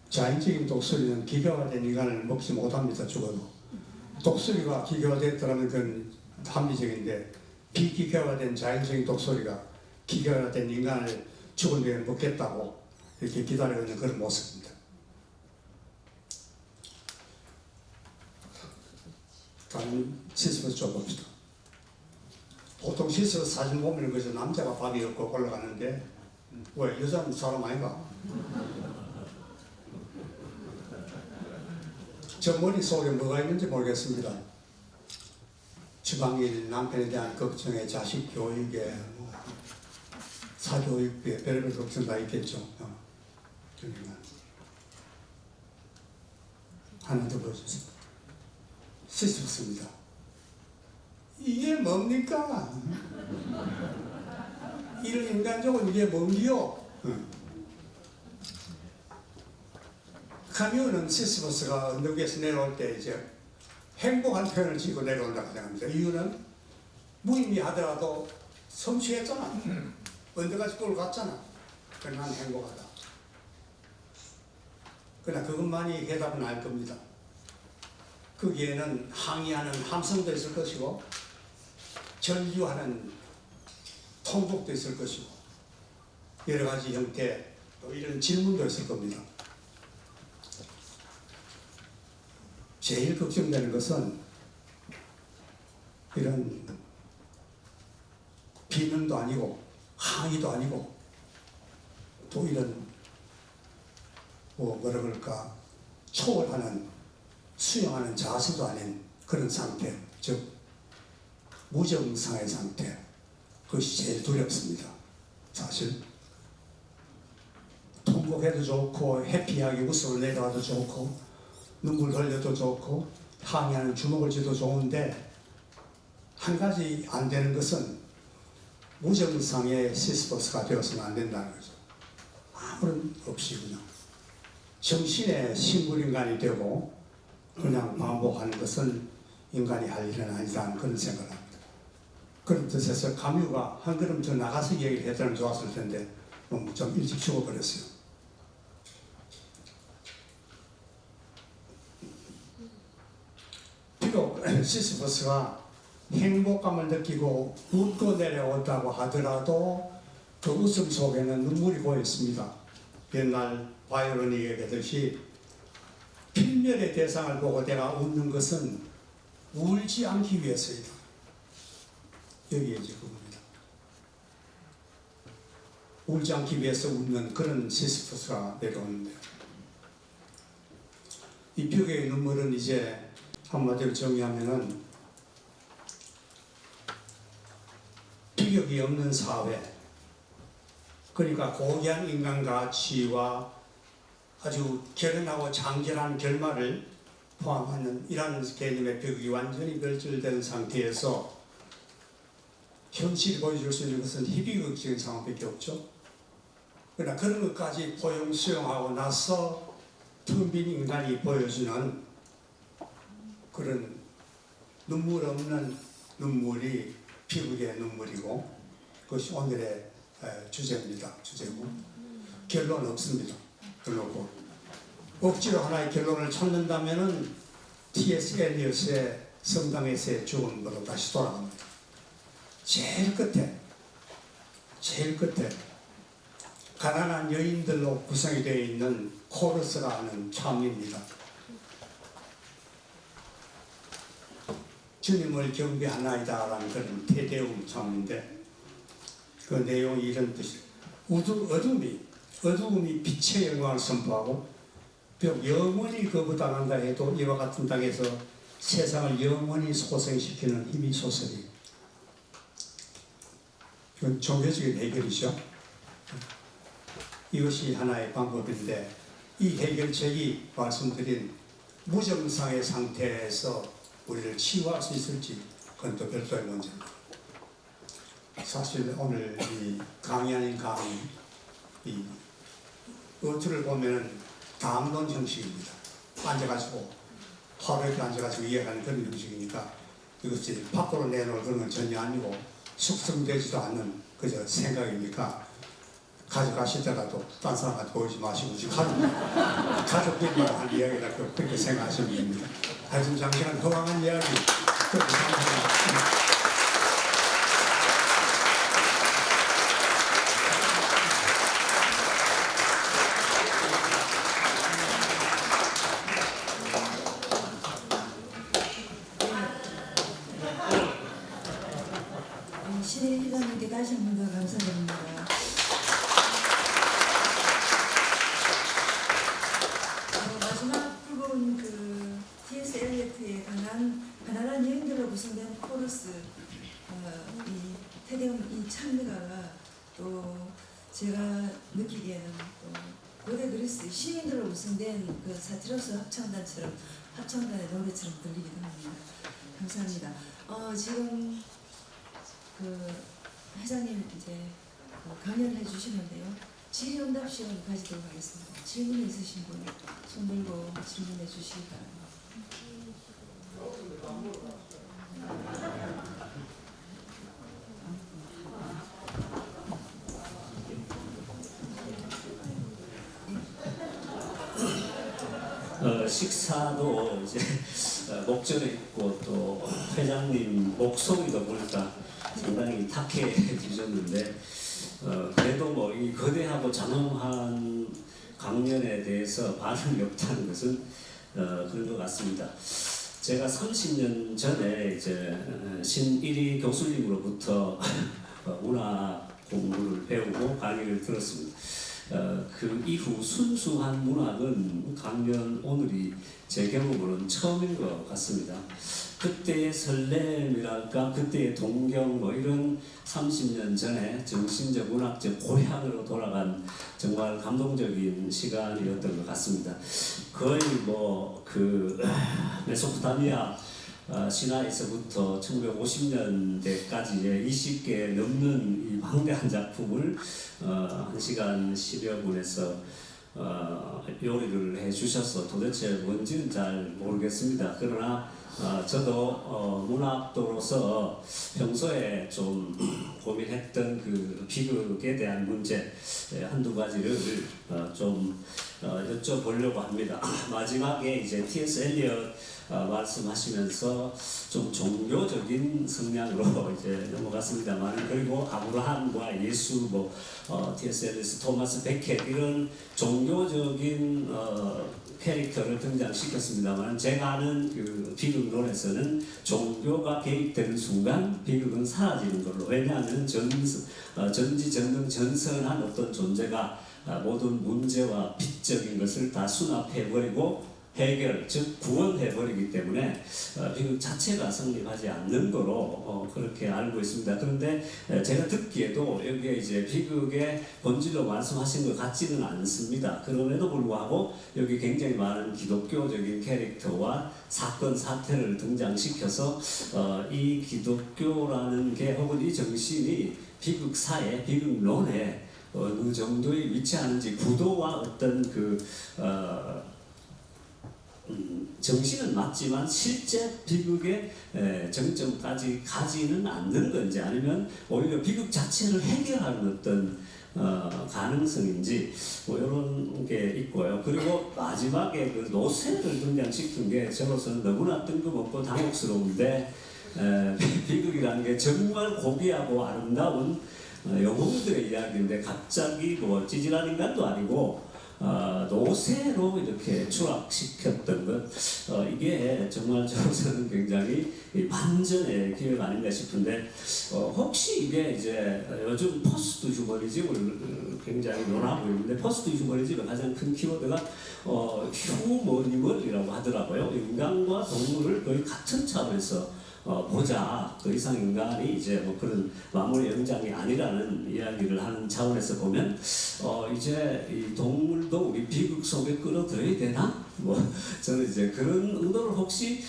자연적인 독수리는 기교화된 인간을 먹지 못합니다. 죽어도. 독수리가 기교화됐더라면 그건 합리적인데 비기교화된 자연적인 독수리가 기교화된 인간을 죽은 뒤에 먹겠다고 이렇게 기다리고 있는 그런 모습입니다. 다음 시스버스 좀 봅시다. 보통 시스버스 사진 보면 그저 남자가 밥이 없고 올라가는데 왜 여자는 사람 아닌가? 저 머릿속에 뭐가 있는지 모르겠습니다. 주방일, 남편에 대한 걱정에, 자식 교육에, 사교육에 별별 걱정 다 있겠죠. 그러니까 하나 더 보여주세요. 시스버스입니다. 이게 뭡니까? 이런 인간적은 이게 뭔기요? 카뮤는 시스버스가 언덕 위에서 내려올 때 이제 행복한 표현을 짓고 내려온다고 생각합니다. 이유는 무의미하더라도 성취했잖아. 언덕까지 끌고 갔잖아. 그러나 난 행복하다. 그러나 그것만이 해답은 알 겁니다. 거기에는 항의하는 함성도 있을 것이고 전류하는 통곡도 있을 것이고 여러 가지 형태 또 이런 질문도 있을 겁니다. 제일 걱정되는 것은 이런 비난도 아니고 항의도 아니고 또 이런 뭐라 그럴까 초월하는 수용하는 자세도 아닌 그런 상태, 즉 무정상의 상태, 그것이 제일 두렵습니다. 사실 통곡해도 좋고 해피하게 웃음을 내려와도 좋고 눈물 흘려도 좋고 항의하는 주먹을 쥐도 좋은데 한 가지 안 되는 것은 무정상의 시스버스가 되어서는 안 된다는 거죠. 아무런 없이 그냥 정신의 식물인간이 되고 그냥 반복하는 것은 인간이 할 일은 아니라는 그런 생각을 합니다. 그런 뜻에서 카뮤가 한 걸음 더 나가서 얘기를 했다면 좋았을 텐데 너무 좀 일찍 죽어버렸어요. 비록 시스버스가 행복감을 느끼고 웃고 내려온다고 하더라도 그 웃음 속에는 눈물이 보였습니다. 옛날 바이오론이 얘기하듯이 필멸의 대상을 보고 내가 웃는 것은 울지 않기 위해서이다. 여기에 이제 그겁니다. 울지 않기 위해서 웃는 그런 시스버스가 내려오는데 이 벽의 눈물은 이제 한마디로 정의하면은 비격이 없는 사회, 그러니까 고귀한 인간 가치와 아주 결연하고 장결한 결말을 포함하는 이러한 개념의 벽이 완전히 멸절된 상태에서 현실이 보여줄 수 있는 것은 희비극적인 상황밖에 없죠. 그러나 그런 것까지 포용 수용하고 나서 텅 빈 인간이 보여주는 그런 눈물 없는 눈물이 피부의 눈물이고 그것이 오늘의 주제입니다. 주제고 결론 없습니다. 그렇고 억지로 하나의 결론을 찾는다면은 T.S. 엘리엇의 성당에서의 죽음으로 다시 돌아갑니다. 제일 끝에 가난한 여인들로 구성이 되어 있는 코러스가 하는 참입니다. 주님을 경배하나이다라는 그런 테데움 참인데 그 내용이 이런 뜻이에요. 어두움이 빛의 영광을 선포하고 비록 영원히 거부당한다 해도 이와 같은 땅에서 세상을 영원히 소생시키는 힘이 솟으니 이건 종교적인 해결이죠. 이것이 하나의 방법인데 이 해결책이 말씀드린 무정상의 상태에서 우리를 치유할 수 있을지 그건 또 별도의 문제입니다. 사실 오늘 이 강의 아닌 강의 이 어투를 보면 담론 형식입니다. 앉아가지고 하루 이렇게 앉아가지고 이해하는 그런 형식이니까 이것이 밖으로 내놓을 그런 건 전혀 아니고 숙성되지도 않는 그저 생각이니까 가져가시더라도 딴 사람한테 보이지 마시고 가족들만 한 이야기라 그렇게 생각하시면 됩니다. 하여튼 장시간 허망한 이야기 그렇게 생각합니다. 신혜 회장님께 다시 한 번 더 감사드립니다. 마지막 부분 T.S. 엘리어트의 가난한 여인들로 구성된 코러스 이 태대음 이 찬미가가 또 제가 느끼기에는 또 고대 그리스 시인들로 구성된 그 사티로스 합창단의 노래처럼 들리기도 합니다. 감사합니다. 지금 회장님 이제 강연을 해주시는데요. 질의응답 시간 가지도록 하겠습니다. 질문 있으신 분 손 들고 질문해 주시기 바랍니다. 식사도 이제 목전에 있고 또 회장님 목소리도 보니까 상당히 탁해지셨는데 그래도 뭐 이 거대하고 장엄한 강연에 대해서 반응이 없다는 것은 그런 것 같습니다. 제가 30년 전에 이제 신일이 교수님으로부터 문화 공부를 배우고 강의를 들었습니다. 그 이후 순수한 문학은 강연 오늘이 제 경험으로는 처음인 것 같습니다. 그때의 설렘이랄까 그때의 동경 뭐 이런 30년 전에 정신적 문학적 고향으로 돌아간 정말 감동적인 시간이었던 것 같습니다. 거의 뭐 메소포타미아 신화에서부터 1950년대까지의 20개 넘는 이 방대한 작품을 1시간 10여 분에서 요리를 해주셔서 도대체 뭔지는 잘 모르겠습니다. 그러나 저도 문학도로서 평소에 좀 고민했던 그 비극에 대한 문제 한두 가지를 좀 여쭤보려고 합니다. 마지막에 이제 T.S. 엘리엇 말씀하시면서 좀 종교적인 성향으로 이제 넘어갔습니다만 그리고 아브라함과 예수 T.S. 엘리스, 토마스 베켓 이런 종교적인 캐릭터를 등장시켰습니다만 제가 아는 그 비극론에서는 종교가 개입되는 순간 비극은 사라지는 걸로 왜냐하면 전지전능전선한 어떤 존재가 모든 문제와 빚적인 것을 다 수납해버리고 해결, 즉 구원해버리기 때문에 비극 자체가 성립하지 않는 거로 그렇게 알고 있습니다. 그런데 제가 듣기에도 여기에 이제 비극의 본질로 말씀하신 것 같지는 않습니다. 그럼에도 불구하고 여기 굉장히 많은 기독교적인 캐릭터와 사건, 사태를 등장시켜서 이 기독교라는 게 혹은 이 정신이 비극사에, 비극론에 어느 정도에 위치하는지 구도와 어떤 정신은 맞지만 실제 비극의 정점까지 가지는 않는 건지 아니면 오히려 비극 자체를 해결하는 어떤 가능성인지 이런 게 있고요. 그리고 마지막에 그 노쇠를 등장시킨 게 저로서는 너무나 뜬금없고 당혹스러운데 비극이라는 게 정말 고귀하고 아름다운 영웅들의 이야기인데 갑자기 찌질한 인간도 아니고 노쇠로 이렇게 추락시켰던 것 이게 정말 저로서는 굉장히 반전의 기회가 아닌가 싶은데 혹시 이게 이제 요즘 포스트 휴머니즘을 굉장히 논하고 있는데 포스트 휴머니즘의 가장 큰 키워드가 휴머니멀이라고 하더라고요. 인간과 동물을 거의 같은 차원에서 보자. 더 이상 인간이 이제 그런 마무리 영장이 아니라는 이야기를 하는 차원에서 보면 이제 이 동물도 우리 비극 속에 끌어들여야 되나? 저는 이제 그런 의도를 혹시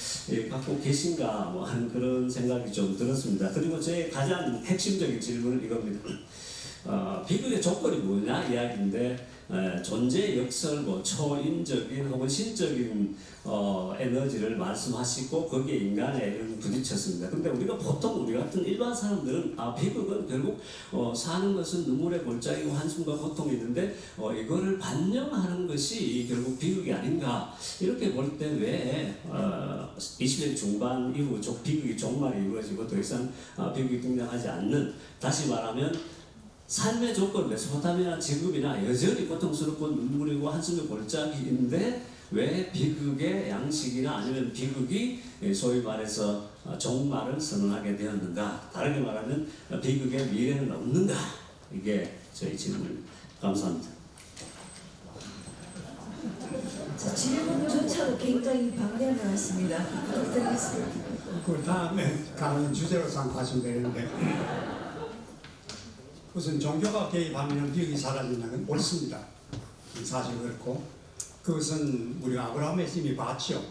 갖고 계신가 하는 그런 생각이 좀 들었습니다. 그리고 제 가장 핵심적인 질문은 이겁니다. 비극의 조건이 뭐냐 이야기인데 존재 역설 초인적인 혹은 신적인 에너지를 말씀하시고 거기에 인간의 이런 부딪혔습니다. 근데 우리가 보통 우리 같은 일반 사람들은 비극은 결국 사는 것은 눈물의 골짜기고 한숨과 고통이 있는데 이거를 반영하는 것이 결국 비극이 아닌가 이렇게 볼 때 왜 20세기 중반 이후 비극이 종말이 이루어지고 더 이상 비극이 등장하지 않는, 다시 말하면 삶의 조건, 메소포타미아 지금이나 여전히 고통스럽고 눈물이고 한숨의 골짜기인데 왜 비극의 양식이나 아니면 비극이 소위 말해서 종말을 선언하게 되었는가? 다르게 말하면 비극의 미래는 없는가? 이게 저희 질문. 감사합니다. 자, 질문조차도 굉장히 방대한 것 같습니다. 부탁드리겠습니다. 그 다음에 다른 주제로 삼가시면 되는데 우선 종교가 개입하면 비극이 사라진다는 건 옳습니다. 사실 그렇고 그것은 우리가 아브라함에서 이미 봤죠.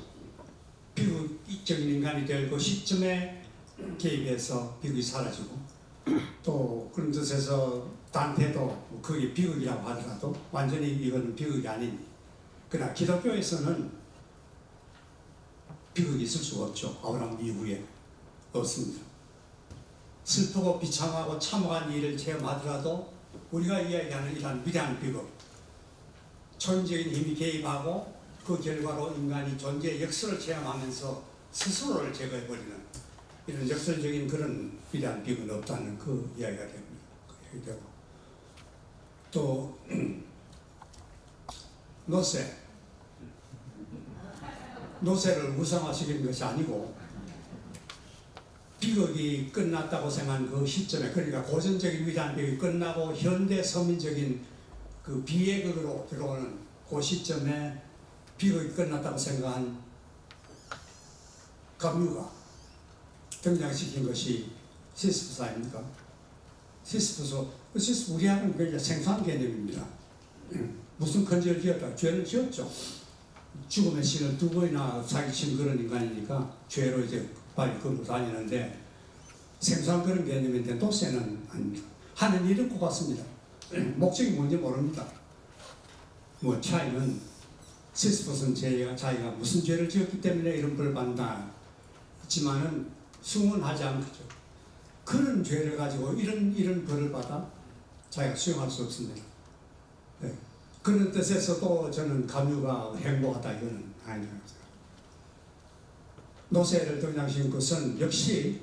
비극적인 인간이 될 그 시점에 개입해서 비극이 사라지고 또 그런 뜻에서 단테도 그게 비극이라고 하더라도 완전히 이거는 비극이 아닌, 그러나 기독교에서는 비극이 있을 수가 없죠. 아브라함 이후에 없습니다. 슬프고 비참하고 참혹한 일을 체험하더라도 우리가 이야기하는 이러한 위대한 비극, 초인적인 힘이 개입하고 그 결과로 인간이 존재의 역설을 체험하면서 스스로를 제거해버리는 이런 역설적인 그런 위대한 비극은 없다는 그 이야기가 됩니다. 그 얘기되고 또 노새를 우상화시키는 것이 아니고 비극이 끝났다고 생각한 그 시점에, 그러니까 고전적인 위대한 비극이 끝나고 현대 서민적인 그 비애극으로 들어오는 그 시점에 비극이 끝났다고 생각한 감유가 등장시킨 것이 시스푸스 아닙니까? 시스푸스 우리하고는 굉장히 생소한 개념입니다. 무슨 건지를 지었다? 죄를 지었죠. 죽음의 신을 두 번이나 사기친 그런 인간이니까 죄로 이제 빨리 걸고 다니는데 생소한 그런 개념인데 노새는 아닙니다. 하는 일은 똑같습니다. 목적이 뭔지 모릅니다. 뭐 차이는 시스푸스는 자기가 무슨 죄를 지었기 때문에 이런 벌을 받는다 했지만은 수긍하지 않죠. 그런 죄를 가지고 이런 벌을 받아 자기가 수용할 수 없습니다. 네. 그런 뜻에서도 저는 감유가 행복하다 이거는 아니라고 생각합니다. 노새를 등장시킨 것은 역시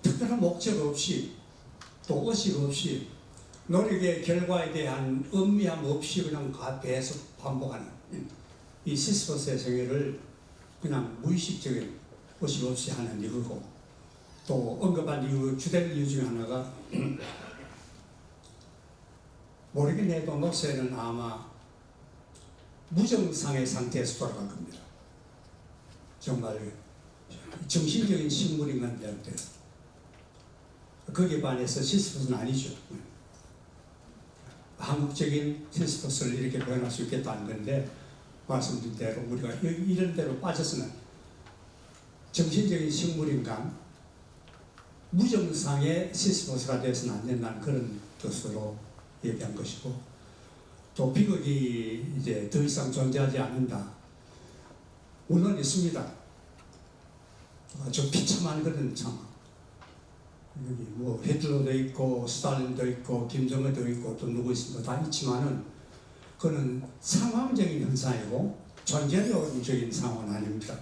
특별한 목적 없이 또 의식 없이 노력의 결과에 대한 음미함 없이 그냥 계속 반복하는 이 시스푸스의 생애를 그냥 무의식적인 의식 없이 하는 이유고, 또 언급한 이유, 주된 이유 중에 하나가 모르긴 해도 노새는 아마 무정상의 상태에서 돌아간 겁니다. 정말 정신적인 식물인간 되었대요. 거기에 반해서 시스푸스는 아니죠. 한국적인 시스푸스를 이렇게 표현할 수 있겠다는 건데, 말씀드린 대로 우리가 이런 대로 빠져서는 정신적인 식물인간, 무정상의 시스푸스가 되어서는 안 된다는 그런 뜻으로 얘기한 것이고, 또 비극이 이제 더 이상 존재하지 않는다. 물론 있습니다. 아주 비참한 그런 상황. 여기 뭐 히틀러도 있고 스탈린도 있고 김정은도 있고 또 누구 있습니까? 다 있지만은 그거는 상황적인 현상이고 존재론적인 상황은 아닙니다.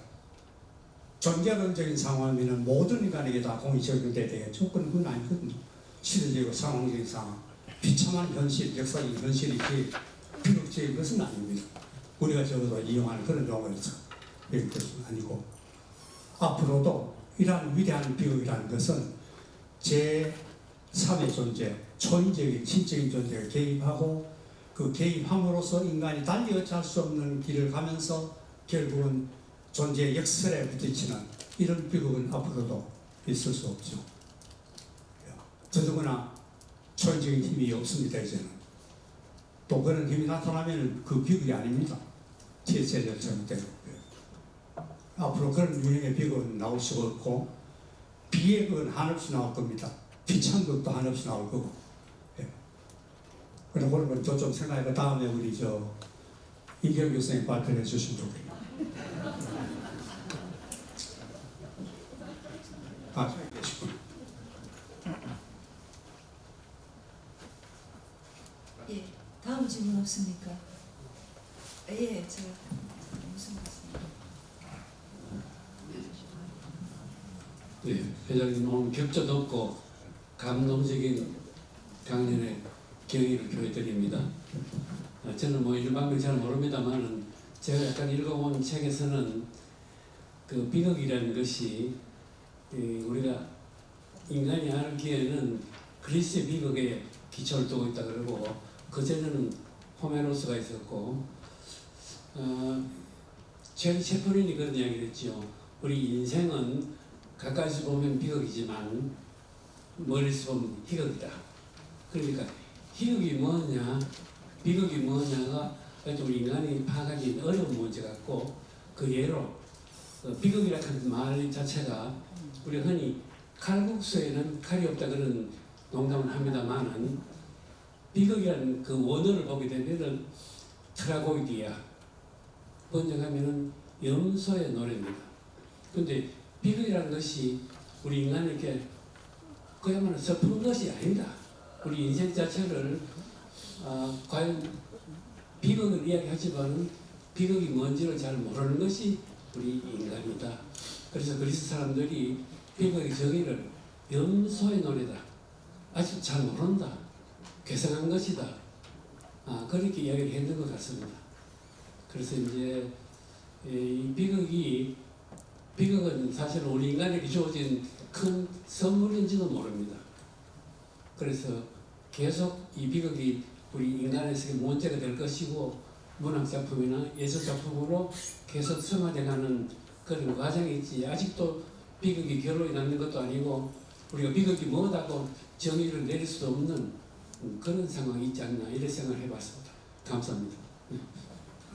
존재론적인 상황이면 모든 인간에게 다 공이 적용돼야 되겠죠. 그건 아니거든요. 시대적이고 상황적인 상황, 비참한 현실, 역사적인 현실이지 비극적인 것은 아닙니다. 우리가 적어도 이용하는 그런 용어에서 이런 것은 아니고, 앞으로도 이러한 위대한 비극이라는 것은 제3의 존재, 초인적인 신적인 존재가 개입하고 그 개입함으로써 인간이 달리 어찌할 수 없는 길을 가면서 결국은 존재의 역설에 부딪히는 이런 비극은 앞으로도 있을 수 없죠. 더더구나 초인적인 힘이 없습니다. 이제는 또 그런 힘이 나타나면 그 비극이 아닙니다. TSL 절대로. 앞으로 그런 유형의 비극은 나올 수가 없고 비애극은 한없이 나올 겁니다. 비참극도 한없이 나올 거고. 예. 그런 건 저 좀 생각해봐. 다음에 우리 이경규 선생님 발표해 주시면 좋겠습니다. 저기 계시군. 예, 다음 질문 없습니까? 예, 제가 무슨 말씀입니까? 네, 회장님 오늘 격조도 없고 감동적인 강연의 경의를 표해드립니다. 저는 뭐 일반적으로 잘 모릅니다만은 제가 약간 읽어본 책에서는 그 비극이라는 것이 우리가 인간이 알기에는 그리스의 비극에 기초를 두고 있다 그러고 그전에는 호메로스가 있었고 체프린이 그런 이야기를 했죠. 우리 인생은 가까이서 보면 비극이지만 멀리서 보면 희극이다. 그러니까 희극이 뭐냐, 비극이 뭐냐가 우리 인간이 파악하기 어려운 문제 같고 그 예로 비극이라는 말 자체가 우리 흔히 칼국수에는 칼이 없다 그런 농담을 합니다만은 비극이라는 그 원어를 보게 되면은 트라고이디아 번역하면은 염소의 노래입니다. 근데 비극이라는 것이 우리 인간에게 그야말로 슬픈 것이 아니다. 우리 인생 자체를 과연 비극을 이야기하지만 비극이 뭔지를 잘 모르는 것이 우리 인간이다. 그래서 그리스 사람들이 비극의 정의를 염소의 노래다. 아직 잘 모른다. 괴상한 것이다. 그렇게 이야기를 했는 것 같습니다. 그래서 이제 이 비극은 사실 우리 인간에게 주어진 큰 선물인지도 모릅니다. 그래서 계속 이 비극이 우리 인간에게 문제가 될 것이고 문학작품이나 예술작품으로 계속 승화돼가는 그런 과정이 있지 아직도 비극이 결론이 나는 것도 아니고 우리가 비극이 뭐다고 정의를 내릴 수도 없는 그런 상황이 있지 않나 이런 생각을 해봤습니다. 감사합니다.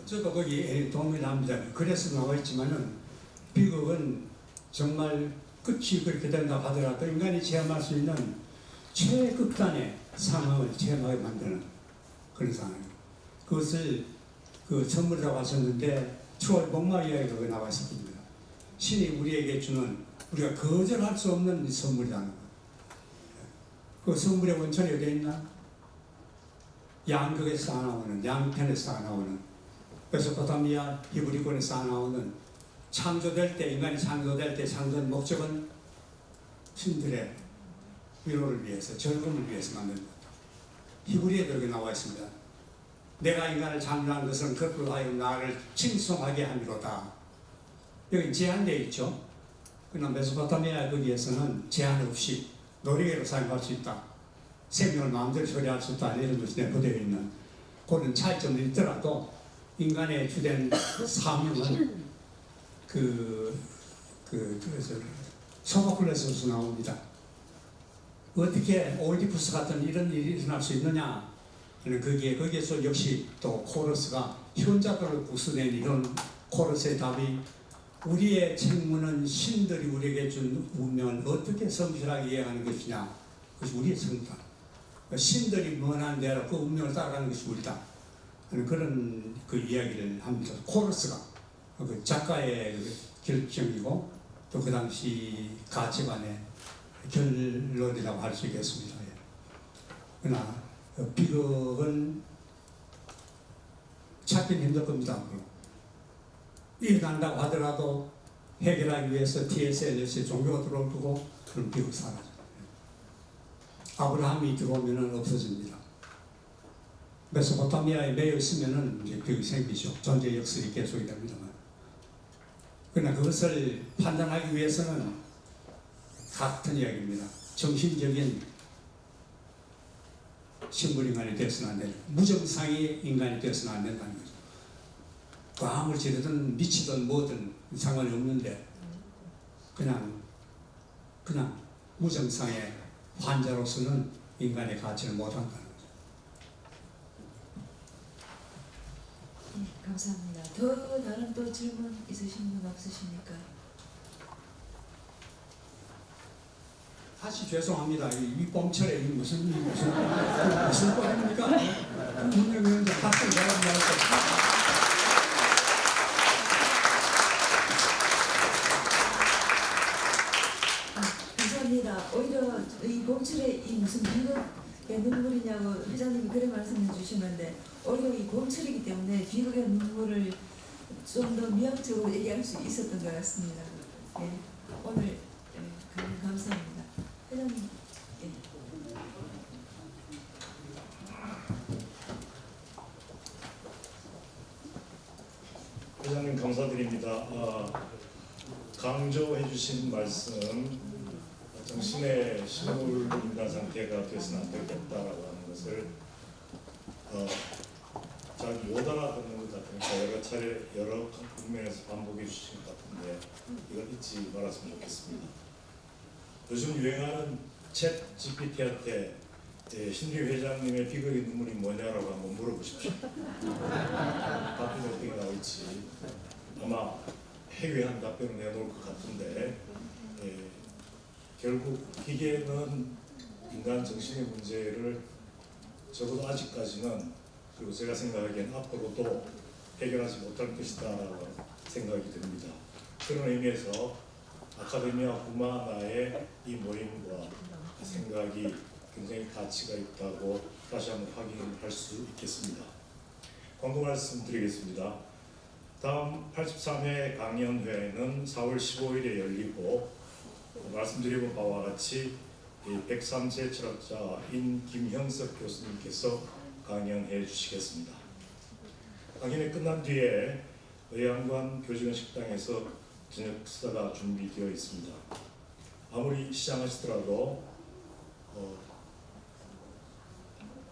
저도 거기 동의합니다. 그래서 나와 있지만은 비극은 정말 끝이 그렇게 된다 하더라도 인간이 체험할 수 있는 최극단의 상황을 체험하게 만드는 그런 상황이에요. 그것을 그 선물이라고 하셨는데 추월 목마 이야기가 거기 나와 있었습니다. 신이 우리에게 주는 우리가 거절할 수 없는 선물이라는 것. 그 선물의 원천이 어디에 있나? 양극에 쌓아나오는 양편에 쌓아나오는 메소포타미아 히브리권에 쌓아나오는 창조될 때 인간이 창조될 때 창조된 목적은 신들의 위로를 위해서 즐거움을 위해서 만든 것. 히브리에도 여기 나와 있습니다. 내가 인간을 창조한 것은 그로 하여금 나를 칭송하게 함이로다. 여기 제한되어 있죠. 그러나 메소포타미아 거기에서는 제한 없이 놀이개로 사용할 수 있다. 생명을 마음대로 처리할 수 있다. 이런 것이 내포되어 있는 그런 차이점이 있더라도 인간의 주된 사명은 소포클레스에서 나옵니다. 어떻게 오이디푸스 같은 이런 일이 일어날 수 있느냐? 거기에서 역시 또 코러스가 현자들을 구성낸 이런 코러스의 답이 우리의 책무는 신들이 우리에게 준 운명을 어떻게 성실하게 이해하는 것이냐? 그것이 우리의 책무다. 신들이 원하는 대로 그 운명을 따라가는 것이 우리다. 하는 그런 그 이야기를 합니다. 코러스가 그 작가의 결정이고 또 그 당시 가치관의 결론이라고 할 수 있겠습니다. 그러나 비극은 찾기는 힘들 겁니다. 일어난다고 하더라도 해결하기 위해서 T.S.L.S의 종교가 들어올 거고 그런 비극 사라져요. 아브라함이 들어오면 없어집니다. 메소포타미아에 매여 있으면 이제 비극이 생기죠. 존재 역설이 계속이 됩니다만. 그러나 그것을 판단하기 위해서는 같은 이야기입니다. 정신적인 식물인간이 되어서는 안 된다. 무정상의 인간이 되어서는 안 된다는 거죠. 과음을 지르든 미치든 뭐든 상관이 없는데 그냥 무정상의 환자로서는 인간의 가치를 못한다는 거죠. 네, 감사합니다. 더 다른 또 질문 있으신 분 없으십니까? 사실 죄송합니다. 이 뻥철에 무슨 뻥입니까? 문명위원장 학생 사람이라고. 오히려 이 봄철에 이 무슨 비극의 눈물이냐고 회장님이 그런 말씀해 주시는데 오히려 이 봄철이기 때문에 비극의 눈물을 좀 더 미학적으로 얘기할 수 있었던 것 같습니다. 예, 오늘 감사합니다. 회장님. 예. 회장님 감사드립니다. 강조해 주신 말씀, 정신의 식물인간 상태가 되어서는 안 되겠다라고 하는 것을 잘 못 알아듣는 것 같으니까 여러 차례 여러 국면에서 반복해 주신 것 같은데 이걸 잊지 말았으면 좋겠습니다. 요즘 유행하는 챗 GPT한테 신리 회장님의 비극의 눈물이 뭐냐라고 한번 물어보십시오. 답변이 어떻게 나올지 아마 해괴한 답변을 내놓을 것 같은데 결국 기계는 인간 정신의 문제를 적어도 아직까지는 그리고 제가 생각하기엔 앞으로도 해결하지 못할 것이다라고 생각이 듭니다. 그런 의미에서 아카데미아 구마나의 이 모임과 생각이 굉장히 가치가 있다고 다시 한번 확인할 수 있겠습니다. 광고 말씀드리겠습니다. 다음 83회 강연회는 4월 15일에 열리고 말씀드린 바와 같이 103세 철학자인 김형석 교수님께서 강연해 주시겠습니다. 강연이 끝난 뒤에 의양관 교직원 식당에서 저녁 식사가 준비되어 있습니다. 아무리 시장하시더라도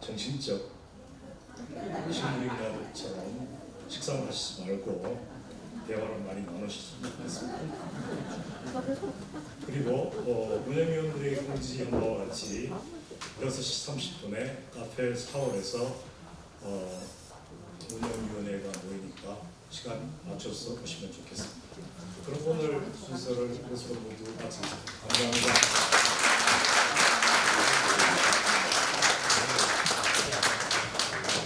정신적 식물인간처럼 식사를 하시지 말고 대화를 많이 나누셨으면 좋겠습니다. 그리고 운영위원들에게 공지한 바와 같이 6시 30분에 카페 사월에서 운영위원회가 모이니까 시간 맞춰서 오시면 좋겠습니다. 그럼 오늘 순서를 이것으로 모두 마치겠습니다. 감사합니다.